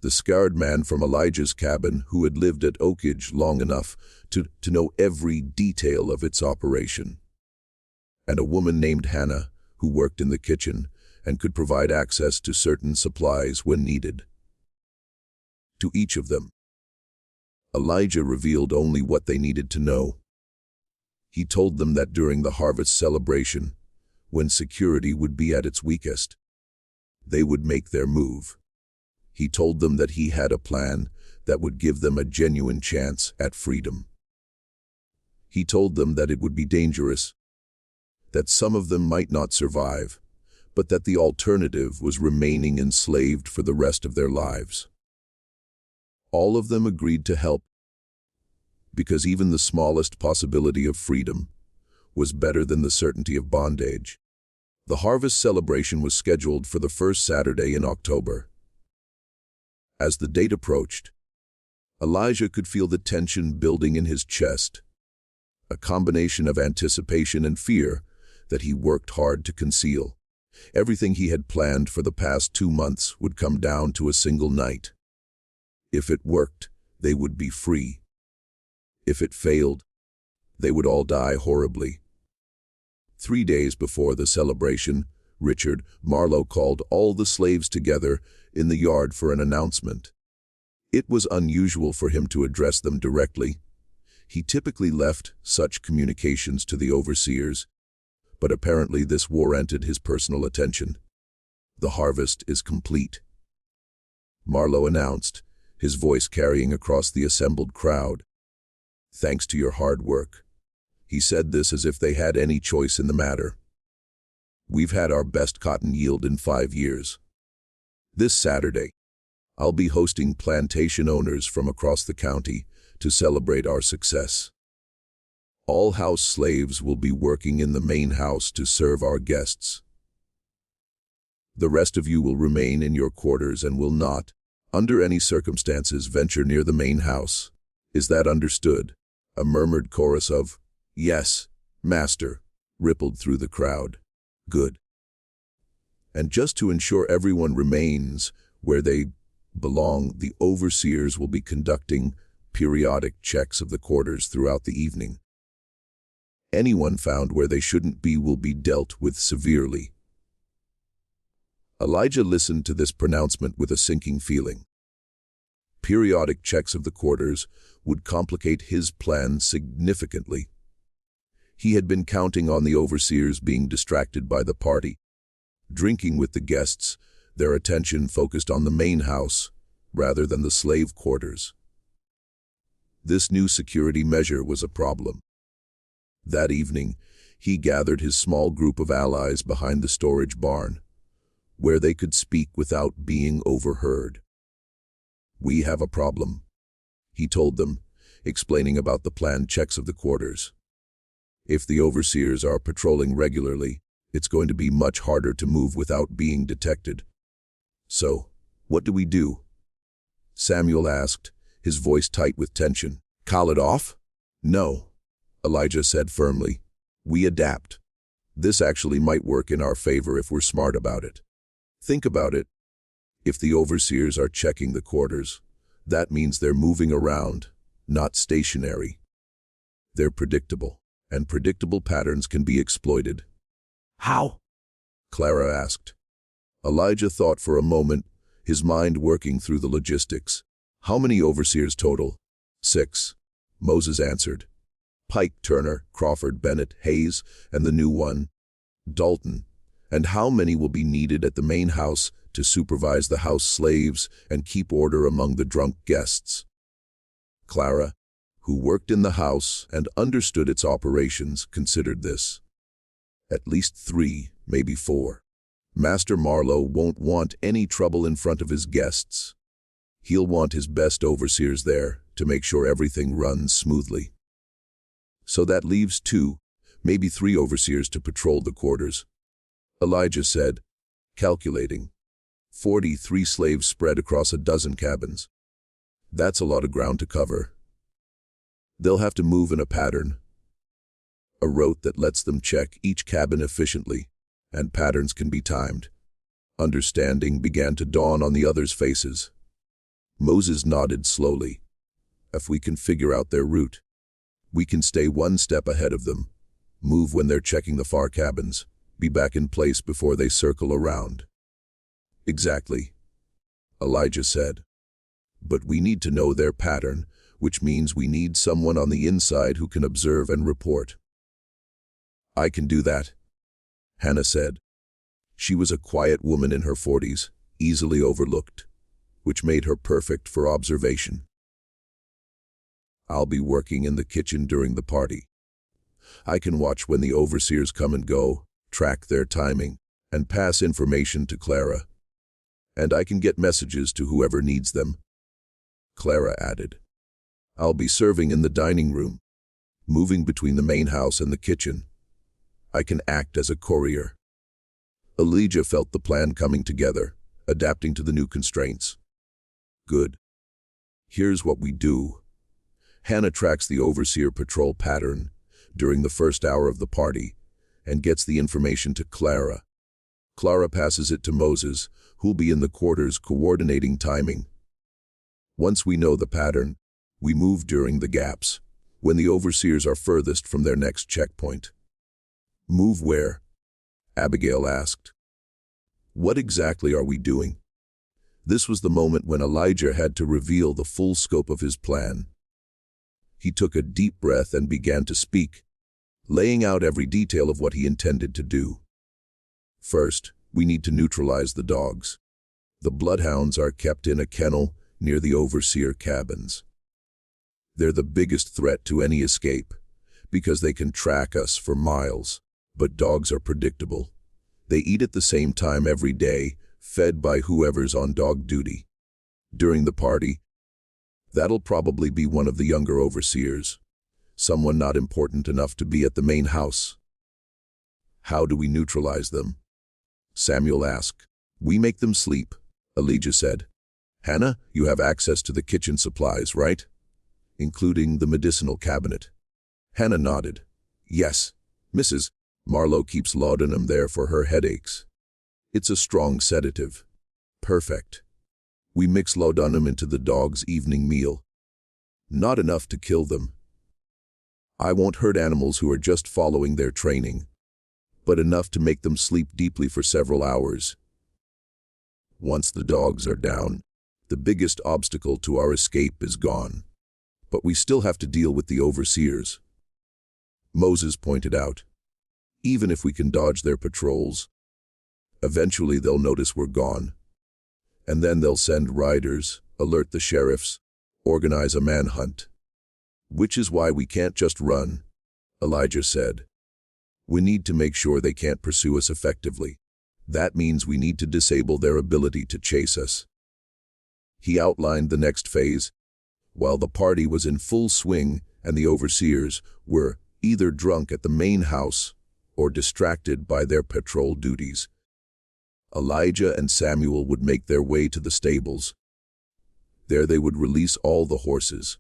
A: the scarred man from Elijah's cabin who had lived at Oakidge long enough to know every detail of its operation. And a woman named Hannah, who worked in the kitchen and could provide access to certain supplies when needed. To each of them, Elijah revealed only what they needed to know. He told them that during the harvest celebration, when security would be at its weakest, they would make their move. He told them that he had a plan that would give them a genuine chance at freedom. He told them that it would be dangerous, that some of them might not survive, but that the alternative was remaining enslaved for the rest of their lives. All of them agreed to help, because even the smallest possibility of freedom was better than the certainty of bondage. The harvest celebration was scheduled for the first Saturday in October. As the date approached, Elijah could feel the tension building in his chest, a combination of anticipation and fear that he worked hard to conceal. Everything he had planned for the past 2 months would come down to a single night. If it worked, they would be free. If it failed, they would all die horribly. 3 days before the celebration, Richard Marlo called all the slaves together in the yard for an announcement. It was unusual for him to address them directly. He typically left such communications to the overseers, but apparently this warranted his personal attention. The harvest is complete, Marlo announced, his voice carrying across the assembled crowd. Thanks to your hard work. He said this as if they had any choice in the matter. We've had our best cotton yield in 5 years. This Saturday, I'll be hosting plantation owners from across the county to celebrate our success. All house slaves will be working in the main house to serve our guests. The rest of you will remain in your quarters and will not, under any circumstances, venture near the main house. Is that understood? A murmured chorus of, "Yes, Master," rippled through the crowd. Good. And just to ensure everyone remains where they belong, the overseers will be conducting periodic checks of the quarters throughout the evening. Anyone found where they shouldn't be will be dealt with severely. Elijah listened to this pronouncement with a sinking feeling. Periodic checks of the quarters would complicate his plan significantly. He had been counting on the overseers being distracted by the party, drinking with the guests, their attention focused on the main house rather than the slave quarters. This new security measure was a problem. That evening, he gathered his small group of allies behind the storage barn, where they could speak without being overheard. We have a problem, he told them, explaining about the planned checks of the quarters. If the overseers are patrolling regularly, it's going to be much harder to move without being detected. So, what do we do? Samuel asked, his voice tight with tension. Call it off? No, Elijah said firmly. We adapt. This actually might work in our favor if we're smart about it. Think about it. If the overseers are checking the quarters, that means they're moving around, not stationary. They're predictable, and predictable patterns can be exploited.
B: How?
A: Clara asked. Elijah thought for a moment, his mind working through the logistics. How many overseers total? 6. Moses answered. Pike, Turner, Crawford, Bennett, Hayes, and the new one, Dalton. And how many will be needed at the main house to supervise the house slaves and keep order among the drunk guests? Clara, who worked in the house and understood its operations, considered this. At least 3, maybe 4. Master Marlo won't want any trouble in front of his guests. He'll want his best overseers there to make sure everything runs smoothly. So that leaves 2, maybe 3 overseers to patrol the quarters. Elijah said, calculating. 43 slaves spread across a dozen cabins. That's a lot of ground to cover. They'll have to move in a pattern. A route that lets them check each cabin efficiently, and patterns can be timed. Understanding began to dawn on the others' faces. Moses nodded slowly. If we can figure out their route, we can stay one step ahead of them, move when they're checking the far cabins, be back in place before they circle around. Exactly, Elijah said. But we need to know their pattern, which means we need someone on the inside who can observe and report. I can do that, Hannah said. She was a quiet woman in her 40s, easily overlooked, which made her perfect for observation. I'll be working in the kitchen during the party. I can watch when the overseers come and go, track their timing, and pass information to Clara. And I can get messages to whoever needs them. Clara added, I'll be serving in the dining room, moving between the main house and the kitchen. I can act as a courier. Elijah felt the plan coming together, adapting to the new constraints. Good. Here's what we do. Hannah tracks the overseer patrol pattern during the first hour of the party and gets the information to Clara. Clara passes it to Moses, who'll be in the quarters coordinating timing. Once we know the pattern, we move during the gaps, when the overseers are furthest from their next checkpoint. Move where? Abigail asked. What exactly are we doing? This was the moment when Elijah had to reveal the full scope of his plan. He took a deep breath and began to speak, laying out every detail of what he intended to do. First, we need to neutralize the dogs. The bloodhounds are kept in a kennel near the overseer cabins. They're the biggest threat to any escape, because they can track us for miles. But dogs are predictable. They eat at the same time every day, fed by whoever's on dog duty. During the party, that'll probably be one of the younger overseers, someone not important enough to be at the main house. How do we neutralize them? Samuel asked. We make them sleep, Elijah said. Hannah, you have access to the kitchen supplies, right? Including the medicinal cabinet. Hannah nodded. Yes, Mrs. Marlo keeps laudanum there for her headaches. It's a strong sedative. Perfect. We mix laudanum into the dog's evening meal. Not enough to kill them. I won't hurt animals who are just following their training, but enough to make them sleep deeply for several hours. Once the dogs are down, the biggest obstacle to our escape is gone. But we still have to deal with the overseers. Moses pointed out. Even if we can dodge their patrols, eventually they'll notice we're gone. And then they'll send riders, alert the sheriffs, organize a manhunt. Which is why we can't just run, Elijah said. We need to make sure they can't pursue us effectively. That means we need to disable their ability to chase us. He outlined the next phase. While the party was in full swing and the overseers were either drunk at the main house or distracted by their patrol duties, Elijah and Samuel would make their way to the stables. There they would release all the horses.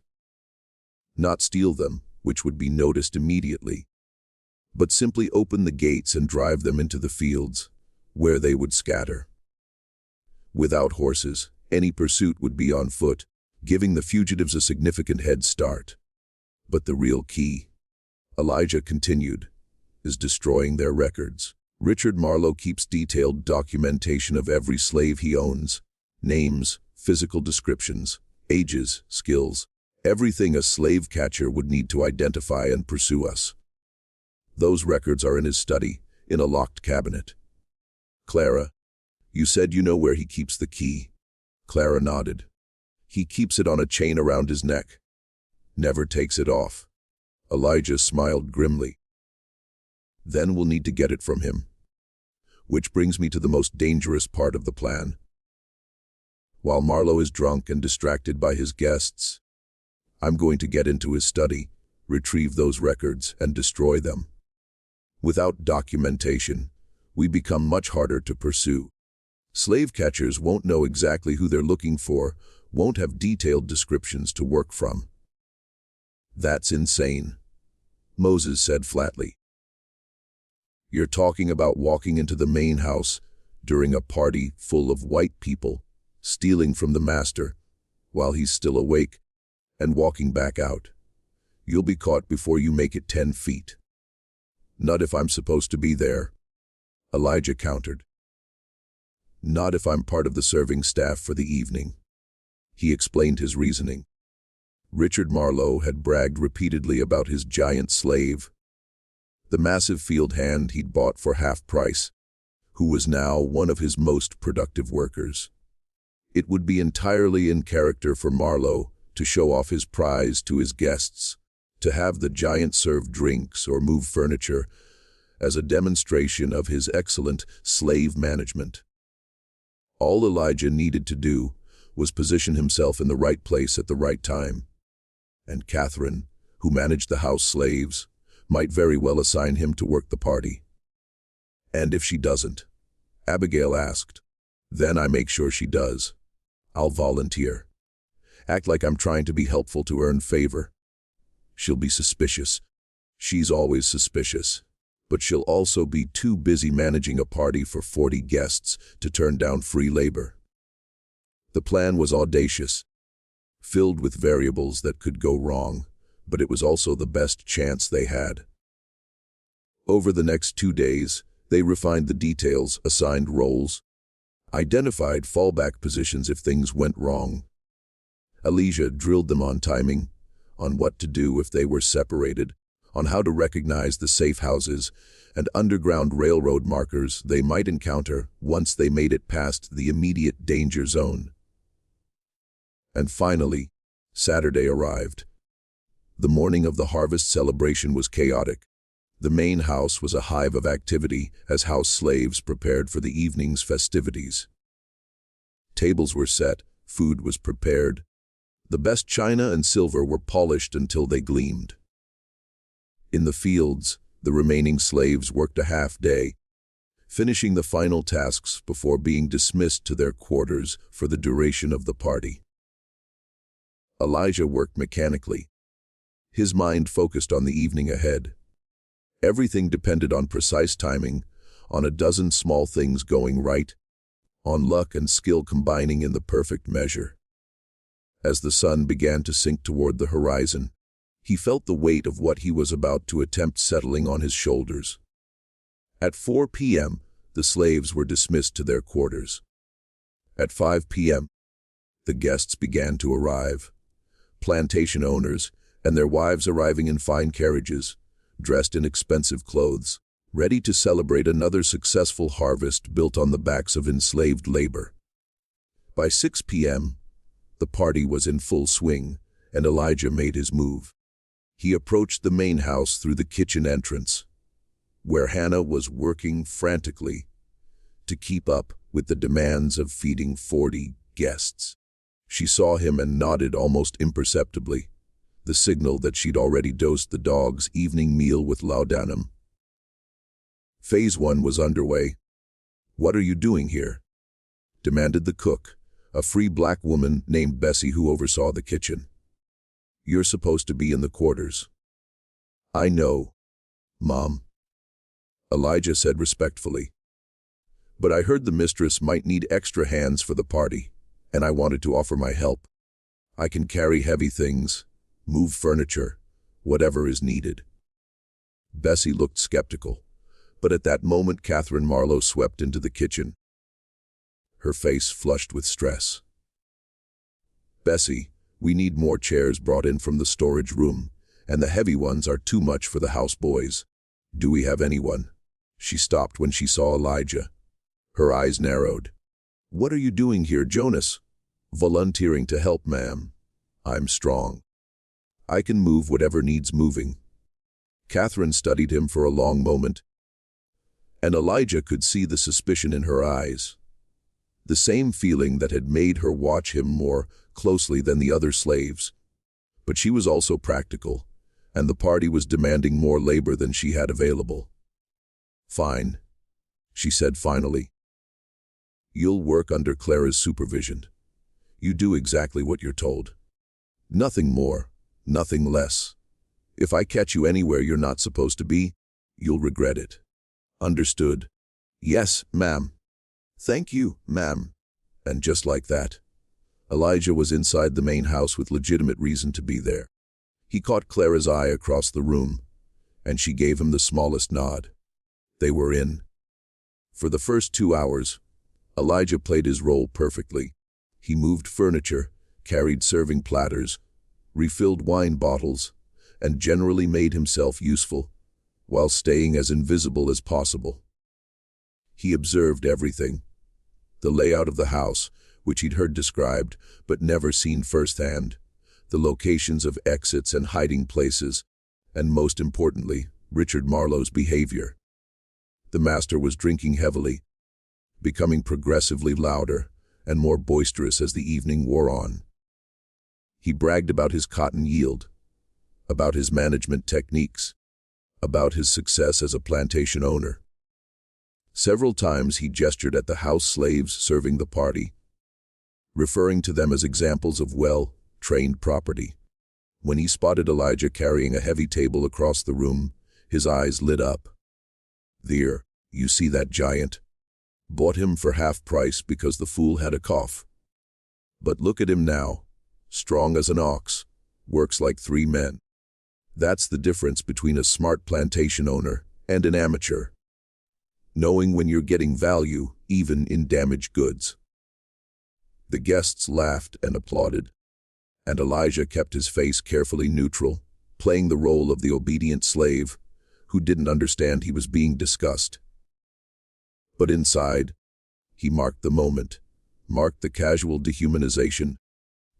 A: Not steal them, which would be noticed immediately, but simply open the gates and drive them into the fields, where they would scatter. Without horses, any pursuit would be on foot, giving the fugitives a significant head start. But the real key, Elijah continued, is destroying their records. Richard Marlo keeps detailed documentation of every slave he owns. Names, physical descriptions, ages, skills, everything a slave catcher would need to identify and pursue us. Those records are in his study, in a locked cabinet. Clara, you said you know where he keeps the key. Clara nodded. He keeps it on a chain around his neck. Never takes it off. Elijah smiled grimly. Then we'll need to get it from him. Which brings me to the most dangerous part of the plan. While Marlo is drunk and distracted by his guests, I'm going to get into his study, retrieve those records, and destroy them. Without documentation, we become much harder to pursue. Slave catchers won't know exactly who they're looking for, won't have detailed descriptions to work from. That's insane, Moses said flatly. You're talking about walking into the main house during a party full of white people, stealing from the master while he's still awake, and walking back out. You'll be caught before you make it 10 feet. Not if I'm supposed to be there, Elijah countered. Not if I'm part of the serving staff for the evening. He explained his reasoning. Richard Marlo had bragged repeatedly about his giant slave, the massive field hand he'd bought for half price, who was now one of his most productive workers. It would be entirely in character for Marlo to show off his prize to his guests, to have the giant serve drinks or move furniture as a demonstration of his excellent slave management. All Elijah needed to do was position himself in the right place at the right time. And Catherine, who managed the house slaves, might very well assign him to work the party. And if she doesn't, Abigail asked, then I make sure she does. I'll volunteer. Act like I'm trying to be helpful to earn favor. She'll be suspicious. She's always suspicious. But she'll also be too busy managing a party for 40 guests to turn down free labor. The plan was audacious, filled with variables that could go wrong, but it was also the best chance they had. Over the next 2 days, they refined the details, assigned roles, identified fallback positions if things went wrong. Elijah drilled them on timing, on what to do if they were separated, on how to recognize the safe houses and underground railroad markers they might encounter once they made it past the immediate danger zone. And finally, Saturday arrived. The morning of the harvest celebration was chaotic. The main house was a hive of activity as house slaves prepared for the evening's festivities. Tables were set, food was prepared. The best china and silver were polished until they gleamed. In the fields, the remaining slaves worked a half day, finishing the final tasks before being dismissed to their quarters for the duration of the party. Elijah worked mechanically. His mind focused on the evening ahead. Everything depended on precise timing, on a dozen small things going right, on luck and skill combining in the perfect measure. As the sun began to sink toward the horizon, he felt the weight of what he was about to attempt settling on his shoulders. At 4 p.m., the slaves were dismissed to their quarters. At 5 p.m., the guests began to arrive. Plantation owners and their wives arriving in fine carriages, dressed in expensive clothes, ready to celebrate another successful harvest built on the backs of enslaved labor. By 6 p.m., the party was in full swing, and Elijah made his move. He approached the main house through the kitchen entrance, where Hannah was working frantically to keep up with the demands of feeding 40 guests. She saw him and nodded almost imperceptibly, the signal that she'd already dosed the dog's evening meal with laudanum. Phase 1 was underway. "What are you doing here?" demanded the cook, a free black woman named Bessie who oversaw the kitchen. "You're supposed to be in the quarters." "I know, Mom," Elijah said respectfully. "But I heard the mistress might need extra hands for the party, and I wanted to offer my help. I can carry heavy things, move furniture, whatever is needed." Bessie looked skeptical, but at that moment Catherine Marlo swept into the kitchen, her face flushed with stress. "Bessie, we need more chairs brought in from the storage room, and the heavy ones are too much for the houseboys. Do we have anyone?" She stopped when she saw Elijah. Her eyes narrowed. "What are you doing here, Jonas?" "Volunteering to help, ma'am. I'm strong. I can move whatever needs moving." Catherine studied him for a long moment, and Elijah could see the suspicion in her eyes. The same feeling that had made her watch him more closely than the other slaves. But she was also practical, and the party was demanding more labor than she had available. "Fine," she said finally. "You'll work under Clara's supervision. You do exactly what you're told. Nothing more, nothing less. If I catch you anywhere you're not supposed to be, you'll regret it. Understood?" "Yes, ma'am." "Thank you, ma'am." And just like that, Elijah was inside the main house with legitimate reason to be there. He caught Clara's eye across the room, and she gave him the smallest nod. They were in. For the first 2 hours, Elijah played his role perfectly. He moved furniture, carried serving platters, refilled wine bottles, and generally made himself useful, while staying as invisible as possible. He observed everything. The layout of the house, which he'd heard described but never seen firsthand, the locations of exits and hiding places, and most importantly, Richard Marlo's behavior. The master was drinking heavily, becoming progressively louder and more boisterous as the evening wore on. He bragged about his cotton yield, about his management techniques, about his success as a plantation owner. Several times he gestured at the house slaves serving the party, referring to them as examples of well-trained property. When he spotted Elijah carrying a heavy table across the room, his eyes lit up. "There, you see that giant? Bought him for half price because the fool had a cough. But look at him now, strong as an ox, works like 3 men. That's the difference between a smart plantation owner and an amateur. Knowing when you're getting value, even in damaged goods." The guests laughed and applauded, and Elijah kept his face carefully neutral, playing the role of the obedient slave who didn't understand he was being discussed. But inside, he marked the moment, marked the casual dehumanization,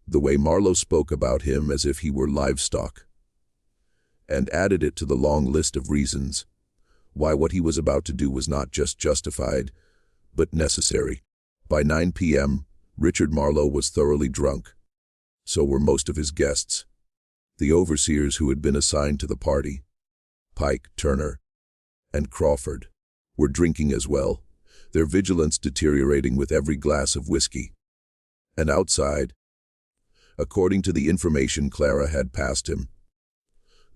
A: the way Marlo spoke about him as if he were livestock, and added it to the long list of reasons why what he was about to do was not just justified, but necessary. By 9 p.m., Richard Marlo was thoroughly drunk. So were most of his guests. The overseers who had been assigned to the party, Pike, Turner, and Crawford, were drinking as well, their vigilance deteriorating with every glass of whiskey. And outside, according to the information Clara had passed him,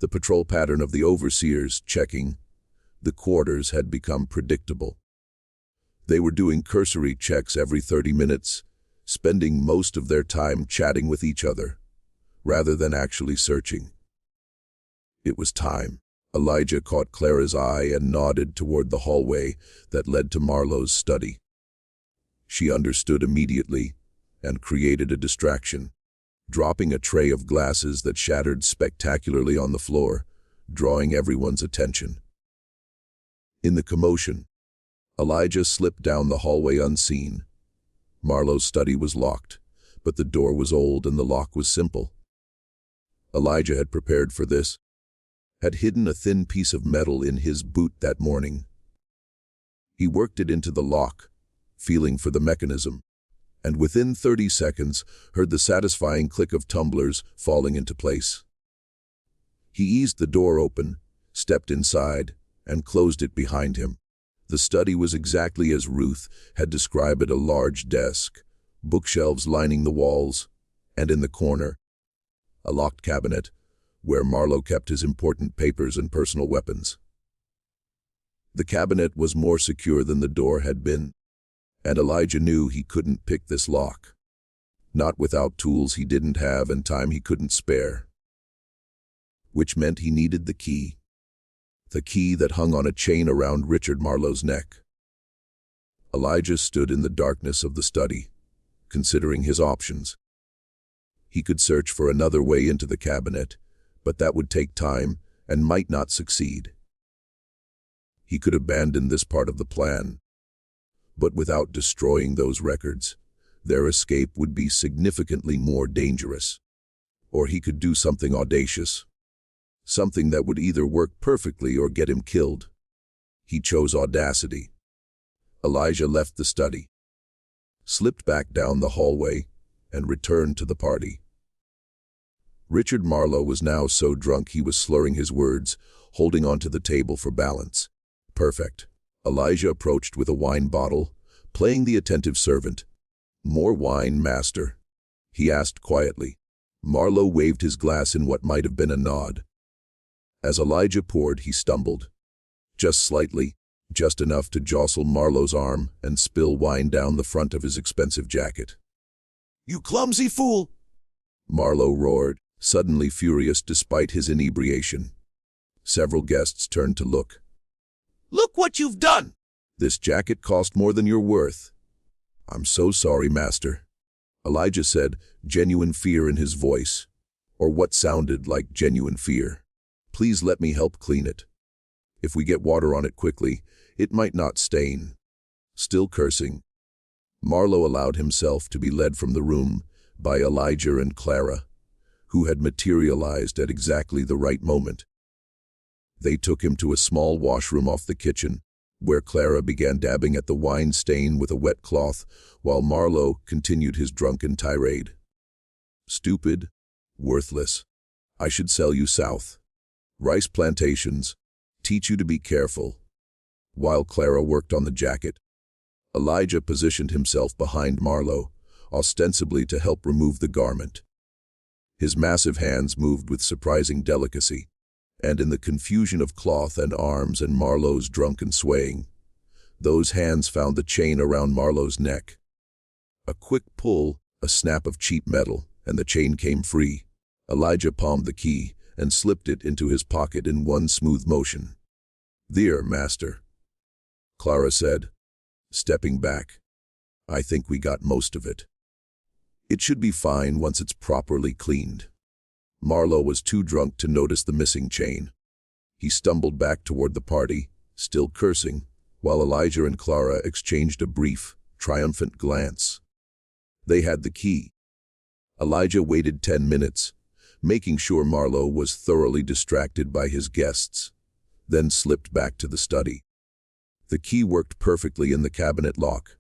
A: the patrol pattern of the overseers checking the quarters had become predictable. They were doing cursory checks every 30 minutes, spending most of their time chatting with each other, rather than actually searching. It was time. Elijah caught Clara's eye and nodded toward the hallway that led to Marlo's study. She understood immediately and created a distraction, dropping a tray of glasses that shattered spectacularly on the floor, drawing everyone's attention. In the commotion, Elijah slipped down the hallway unseen. Marlo's study was locked, but the door was old and the lock was simple. Elijah had prepared for this, had hidden a thin piece of metal in his boot that morning. He worked it into the lock, feeling for the mechanism, and within 30 seconds heard the satisfying click of tumblers falling into place. He eased the door open, stepped inside, and closed it behind him. The study was exactly as Ruth had described it: a large desk, bookshelves lining the walls, and in the corner, a locked cabinet where Marlo kept his important papers and personal weapons. The cabinet was more secure than the door had been, and Elijah knew he couldn't pick this lock. not without tools he didn't have and time he couldn't spare. Which meant he needed the key that hung on a chain around Richard Marlo's neck. Elijah stood in the darkness of the study, considering his options. He could search for another way into the cabinet, but that would take time and might not succeed. He could abandon this part of the plan, but without destroying those records, their escape would be significantly more dangerous. Or he could do something audacious, something that would either work perfectly or get him killed. He chose audacity. Elijah left the study, slipped back down the hallway, and returned to the party. Richard Marlo was now so drunk he was slurring his words, holding onto the table for balance. Perfect. Elijah approached with a wine bottle, playing the attentive servant. "More wine, master?" he asked quietly. Marlo waved his glass in what might have been a nod. As Elijah poured, he stumbled. Just slightly, just enough to jostle Marlo's arm and spill wine down the front of his expensive jacket.
B: "You clumsy fool!"
A: Marlo roared, suddenly furious despite his inebriation. Several guests turned to look.
B: "Look what you've done!"
A: "This jacket cost more than you're worth." "I'm so sorry, master," Elijah said, genuine fear in his voice, or what sounded like genuine fear. "Please let me help clean it. If we get water on it quickly, it might not stain." Still cursing, Marlo allowed himself to be led from the room by Elijah and Clara, who had materialized at exactly the right moment. They took him to a small washroom off the kitchen, where Clara began dabbing at the wine stain with a wet cloth, while Marlo continued his drunken tirade. "Stupid, worthless. I should sell you south. Rice plantations, teach you to be careful." While Clara worked on the jacket, Elijah positioned himself behind Marlo, ostensibly to help remove the garment. His massive hands moved with surprising delicacy, and in the confusion of cloth and arms and Marlo's drunken swaying, those hands found the chain around Marlo's neck. A quick pull, a snap of cheap metal, and the chain came free. Elijah palmed the key and slipped it into his pocket in one smooth motion. "There, master," Clara said, stepping back. "I think we got most of it. It should be fine once it's properly cleaned." Marlo was too drunk to notice the missing chain. He stumbled back toward the party, still cursing, while Elijah and Clara exchanged a brief, triumphant glance. They had the key. Elijah waited 10 minutes, making sure Marlo was thoroughly distracted by his guests, then slipped back to the study. The key worked perfectly in the cabinet lock.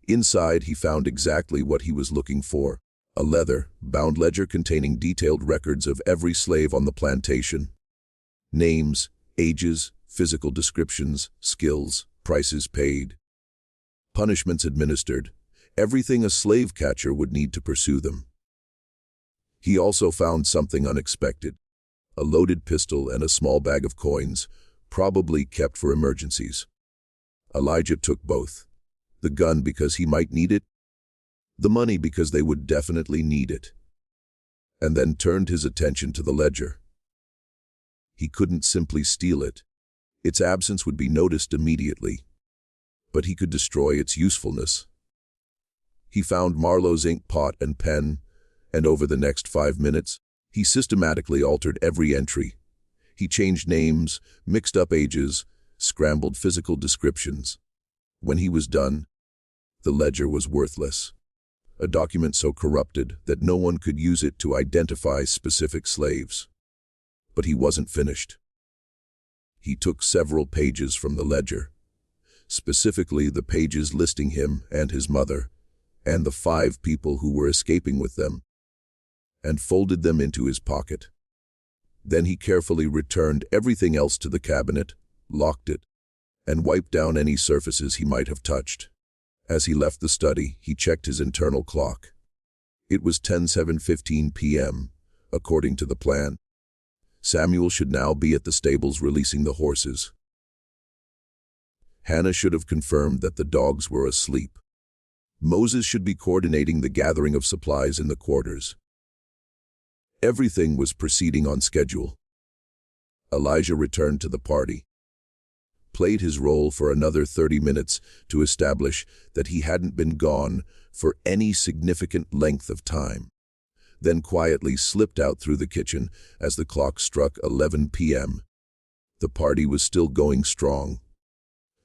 A: Inside, he found exactly what he was looking for: a leather-bound ledger containing detailed records of every slave on the plantation. Names, ages, physical descriptions, skills, prices paid, punishments administered, everything a slave catcher would need to pursue them. He also found something unexpected: a loaded pistol and a small bag of coins, probably kept for emergencies. Elijah took both. The gun because he might need it, the money because they would definitely need it, and then turned his attention to the ledger. He couldn't simply steal it. Its absence would be noticed immediately, but he could destroy its usefulness. He found Marlo's ink pot and pen, and over the next 5 minutes, he systematically altered every entry. He changed names, mixed up ages, scrambled physical descriptions. When he was done, the ledger was worthless. A document so corrupted that no one could use it to identify specific slaves. But he wasn't finished. He took several pages from the ledger, specifically the pages listing him and his mother, and the 5 people who were escaping with them, and folded them into his pocket. Then he carefully returned everything else to the cabinet, locked it, and wiped down any surfaces he might have touched. As he left the study, he checked his internal clock. It was 10:15 p.m., according to the plan. Samuel should now be at the stables releasing the horses. Hannah should have confirmed that the dogs were asleep. Moses should be coordinating the gathering of supplies in the quarters. Everything was proceeding on schedule. Elijah returned to the party, played his role for another 30 minutes to establish that he hadn't been gone for any significant length of time, then quietly slipped out through the kitchen as the clock struck 11 p.m. The party was still going strong,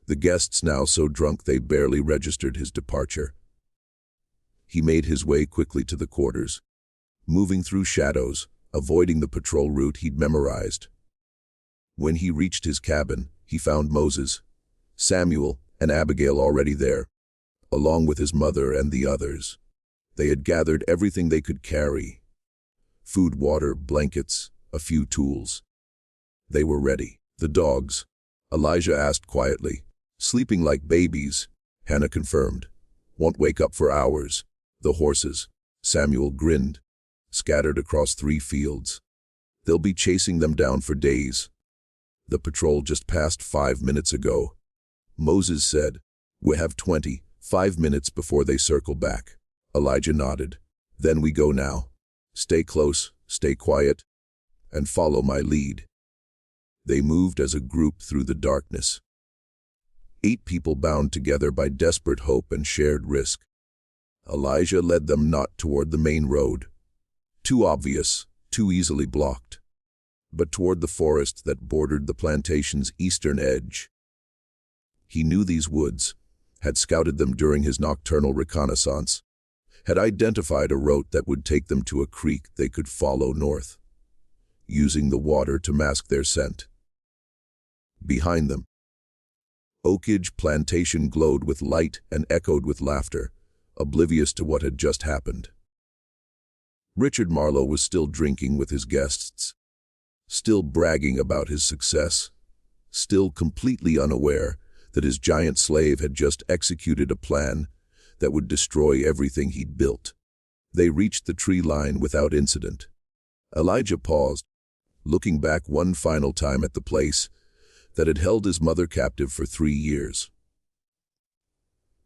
A: the guests now so drunk they barely registered his departure. He made his way quickly to the quarters, moving through shadows, avoiding the patrol route he'd memorized. When he reached his cabin, he found Moses, Samuel, and Abigail already there, along with his mother and the others. They had gathered everything they could carry: food, water, blankets, a few tools. They were ready. The dogs, Elijah asked quietly. Sleeping like babies, Hannah confirmed. Won't wake up for hours. The horses, Samuel grinned, scattered across 3 fields. They'll be chasing them down for days. The patrol just passed 5 minutes ago. Moses said, we have 25 minutes before they circle back. Elijah nodded. Then we go now. Stay close, stay quiet, and follow my lead. They moved as a group through the darkness. 8 people bound together by desperate hope and shared risk. Elijah led them not toward the main road, too obvious, too easily blocked, but toward the forest that bordered the plantation's eastern edge. He knew these woods, had scouted them during his nocturnal reconnaissance, had identified a route that would take them to a creek they could follow north, using the water to mask their scent. Behind them, Oakidge Plantation glowed with light and echoed with laughter, oblivious to what had just happened. Richard Marlo was still drinking with his guests, still bragging about his success, still completely unaware that his giant slave had just executed a plan that would destroy everything he'd built. They reached the tree line without incident. Elijah paused, looking back one final time at the place that had held his mother captive for 3 years.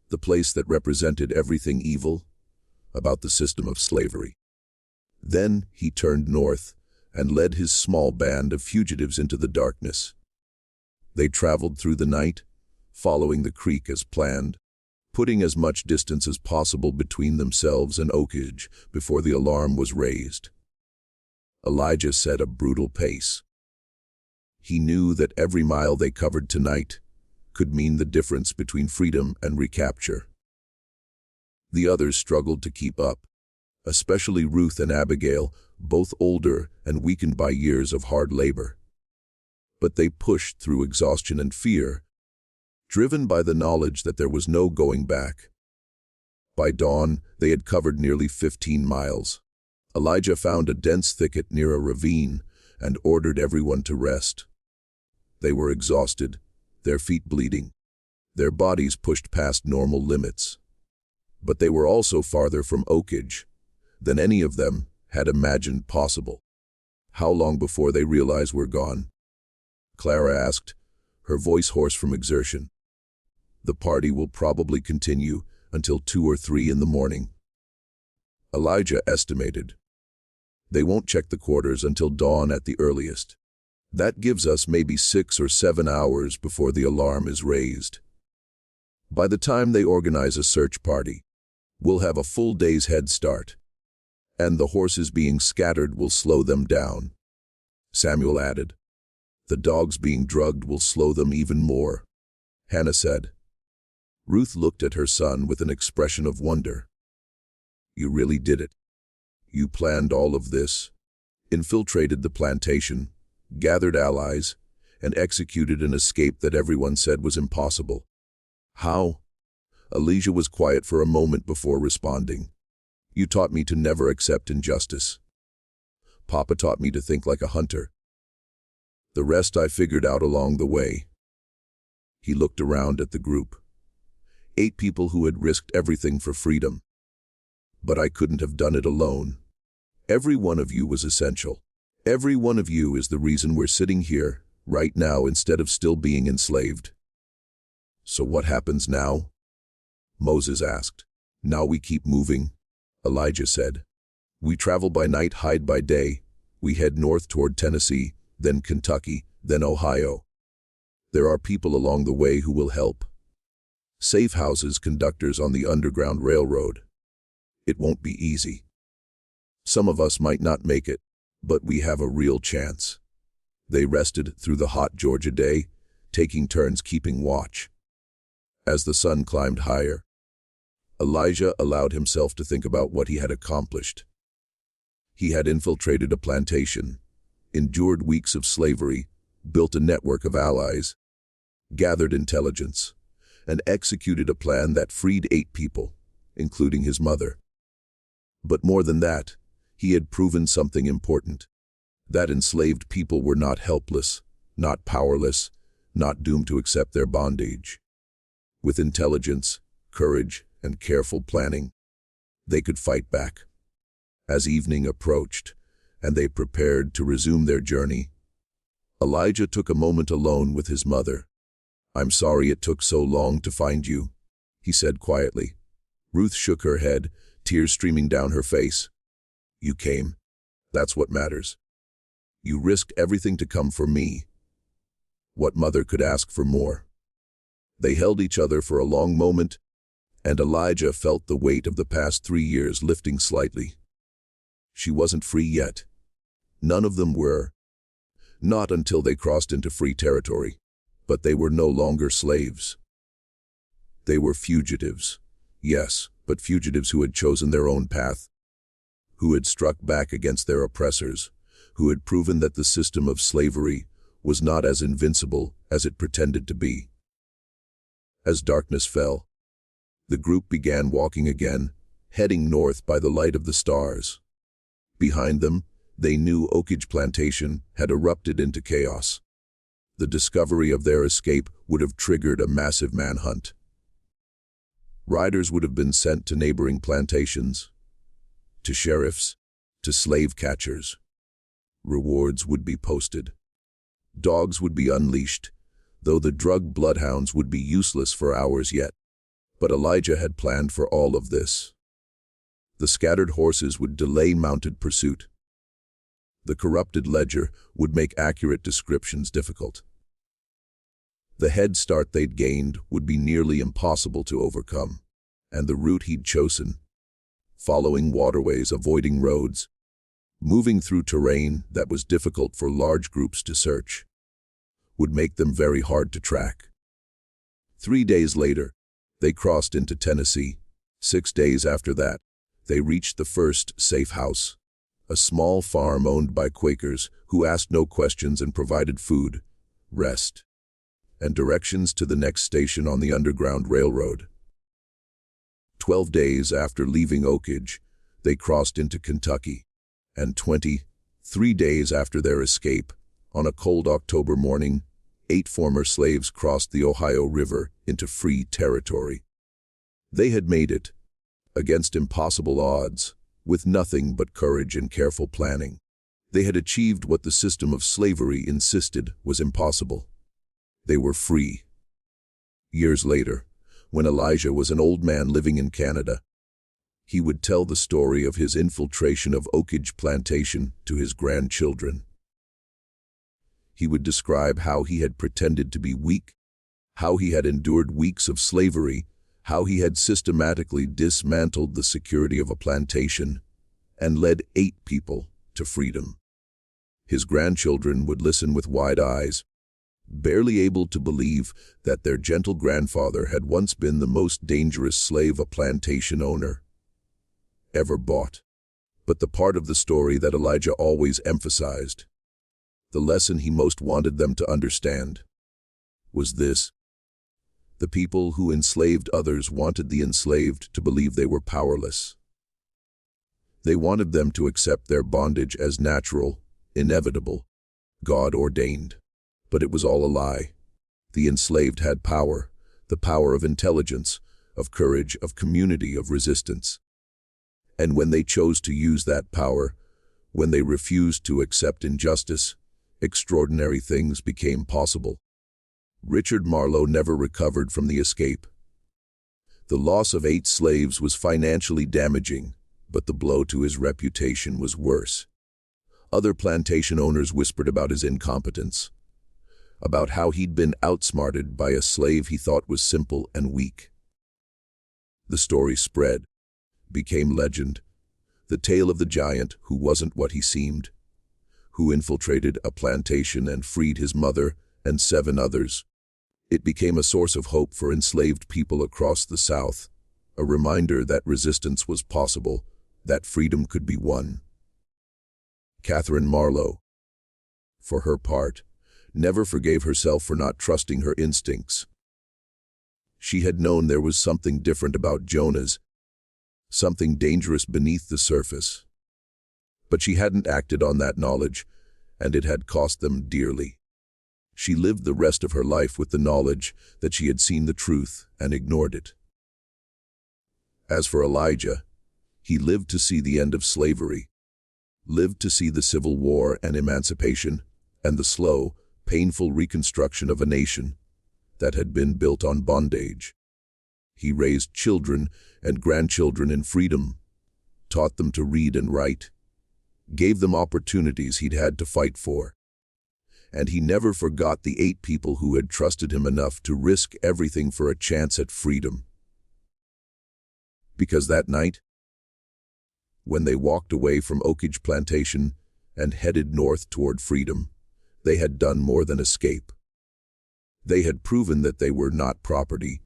A: The place that represented everything evil about the system of slavery. Then he turned north and led his small band of fugitives into the darkness. They traveled through the night, following the creek as planned, putting as much distance as possible between themselves and Oakidge before the alarm was raised. Elijah set a brutal pace. He knew that every mile they covered tonight could mean the difference between freedom and recapture. The others struggled to keep up, especially Ruth and Abigail, both older and weakened by years of hard labor. But they pushed through exhaustion and fear, driven by the knowledge that there was no going back. By dawn, they had covered nearly 15 miles. Elijah found a dense thicket near a ravine and ordered everyone to rest. They were exhausted, their feet bleeding, their bodies pushed past normal limits. But they were also farther from Oakidge than any of them had imagined possible. How long before they realize we're gone? Clara asked, her voice hoarse from exertion. The party will probably continue until 2 or 3 in the morning. Elijah estimated. They won't check the quarters until dawn at the earliest. That gives us maybe 6 or 7 hours before the alarm is raised. By the time they organize a search party, we'll have a full day's head start, and the horses being scattered will slow them down. Samuel added. The dogs being drugged will slow them even more, Hannah said. Ruth looked at her son with an expression of wonder. You really did it. You planned all of this, infiltrated the plantation, gathered allies, and executed an escape that everyone said was impossible. How? Elijah was quiet for a moment before responding. You taught me to never accept injustice. Papa taught me to think like a hunter. The rest I figured out along the way. He looked around at the group. 8 people who had risked everything for freedom. But I couldn't have done it alone. Every one of you was essential. Every one of you is the reason we're sitting here, right now, instead of still being enslaved. So what happens now? Moses asked. Now we keep moving, Elijah said. We travel by night, hide by day. We head north toward Tennessee, then Kentucky, then Ohio. There are people along the way who will help. Safe houses, conductors on the Underground Railroad. It won't be easy. Some of us might not make it, but we have a real chance. They rested through the hot Georgia day, taking turns keeping watch. As the sun climbed higher, Elijah allowed himself to think about what he had accomplished. He had infiltrated a plantation, endured weeks of slavery, built a network of allies, gathered intelligence, and executed a plan that freed 8 people, including his mother. But more than that, he had proven something important, that enslaved people were not helpless, not powerless, not doomed to accept their bondage. With intelligence, courage, and careful planning, they could fight back. As evening approached, and they prepared to resume their journey, Elijah took a moment alone with his mother. "I'm sorry it took so long to find you," he said quietly. Ruth shook her head, tears streaming down her face. "You came. That's what matters. You risked everything to come for me." What mother could ask for more? They held each other for a long moment, and Elijah felt the weight of the past 3 years lifting slightly. She wasn't free yet. None of them were. Not until they crossed into free territory. But they were no longer slaves. They were fugitives. Yes, but fugitives who had chosen their own path, who had struck back against their oppressors, who had proven that the system of slavery was not as invincible as it pretended to be. As darkness fell, the group began walking again, heading north by the light of the stars. Behind them, they knew Oakidge Plantation had erupted into chaos. The discovery of their escape would have triggered a massive manhunt. Riders would have been sent to neighboring plantations, to sheriffs, to slave catchers. Rewards would be posted. Dogs would be unleashed, though the drug bloodhounds would be useless for hours yet. But Elijah had planned for all of this. The scattered horses would delay mounted pursuit. The corrupted ledger would make accurate descriptions difficult. The head start they'd gained would be nearly impossible to overcome, and the route he'd chosen, following waterways, avoiding roads, moving through terrain that was difficult for large groups to search, would make them very hard to track. 3 days later, they crossed into Tennessee. 6 days after that, they reached the first safe house, a small farm owned by Quakers who asked no questions and provided food, rest, and directions to the next station on the Underground Railroad. 12 days after leaving Oakidge, they crossed into Kentucky, and 23 days after their escape, on a cold October morning, 8 former slaves crossed the Ohio River into free territory. They had made it, against impossible odds, with nothing but courage and careful planning. They had achieved what the system of slavery insisted was impossible. They were free. Years later, when Elijah was an old man living in Canada, he would tell the story of his infiltration of Oakidge Plantation to his grandchildren. He would describe how he had pretended to be weak, how he had endured weeks of slavery, how he had systematically dismantled the security of a plantation and led 8 people to freedom. His grandchildren would listen with wide eyes, barely able to believe that their gentle grandfather had once been the most dangerous slave a plantation owner ever bought. But the part of the story that Elijah always emphasized, the lesson he most wanted them to understand, was this: the people who enslaved others wanted the enslaved to believe they were powerless. They wanted them to accept their bondage as natural, inevitable, God-ordained. But it was all a lie. The enslaved had power, the power of intelligence, of courage, of community, of resistance. And when they chose to use that power, when they refused to accept injustice, extraordinary things became possible. Richard Marlo never recovered from the escape. The loss of 8 slaves was financially damaging, but the blow to his reputation was worse. Other plantation owners whispered about his incompetence, about how he'd been outsmarted by a slave he thought was simple and weak. The story spread, became legend, the tale of the giant who wasn't what he seemed, who infiltrated a plantation and freed his mother and 7 others. It became a source of hope for enslaved people across the South, a reminder that resistance was possible, that freedom could be won. Catherine Marlo, for her part, never forgave herself for not trusting her instincts. She had known there was something different about Jonah's, something dangerous beneath the surface. But she hadn't acted on that knowledge, and it had cost them dearly. She lived the rest of her life with the knowledge that she had seen the truth and ignored it. As for Elijah, he lived to see the end of slavery, lived to see the Civil War and emancipation, and the slow, painful reconstruction of a nation that had been built on bondage. He raised children and grandchildren in freedom, taught them to read and write, gave them opportunities he'd had to fight for. And he never forgot the 8 people who had trusted him enough to risk everything for a chance at freedom. Because that night, when they walked away from Oakidge Plantation and headed north toward freedom, they had done more than escape. They had proven that they were not property,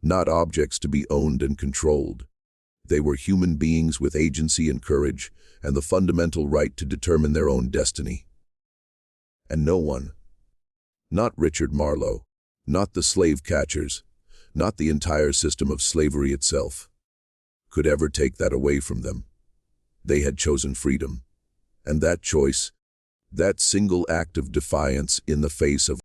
A: not objects to be owned and controlled. They were human beings with agency and courage and the fundamental right to determine their own destiny. And no one, not Richard Marlo, not the slave catchers, not the entire system of slavery itself, could ever take that away from them. They had chosen freedom, and that choice, that single act of defiance in the face of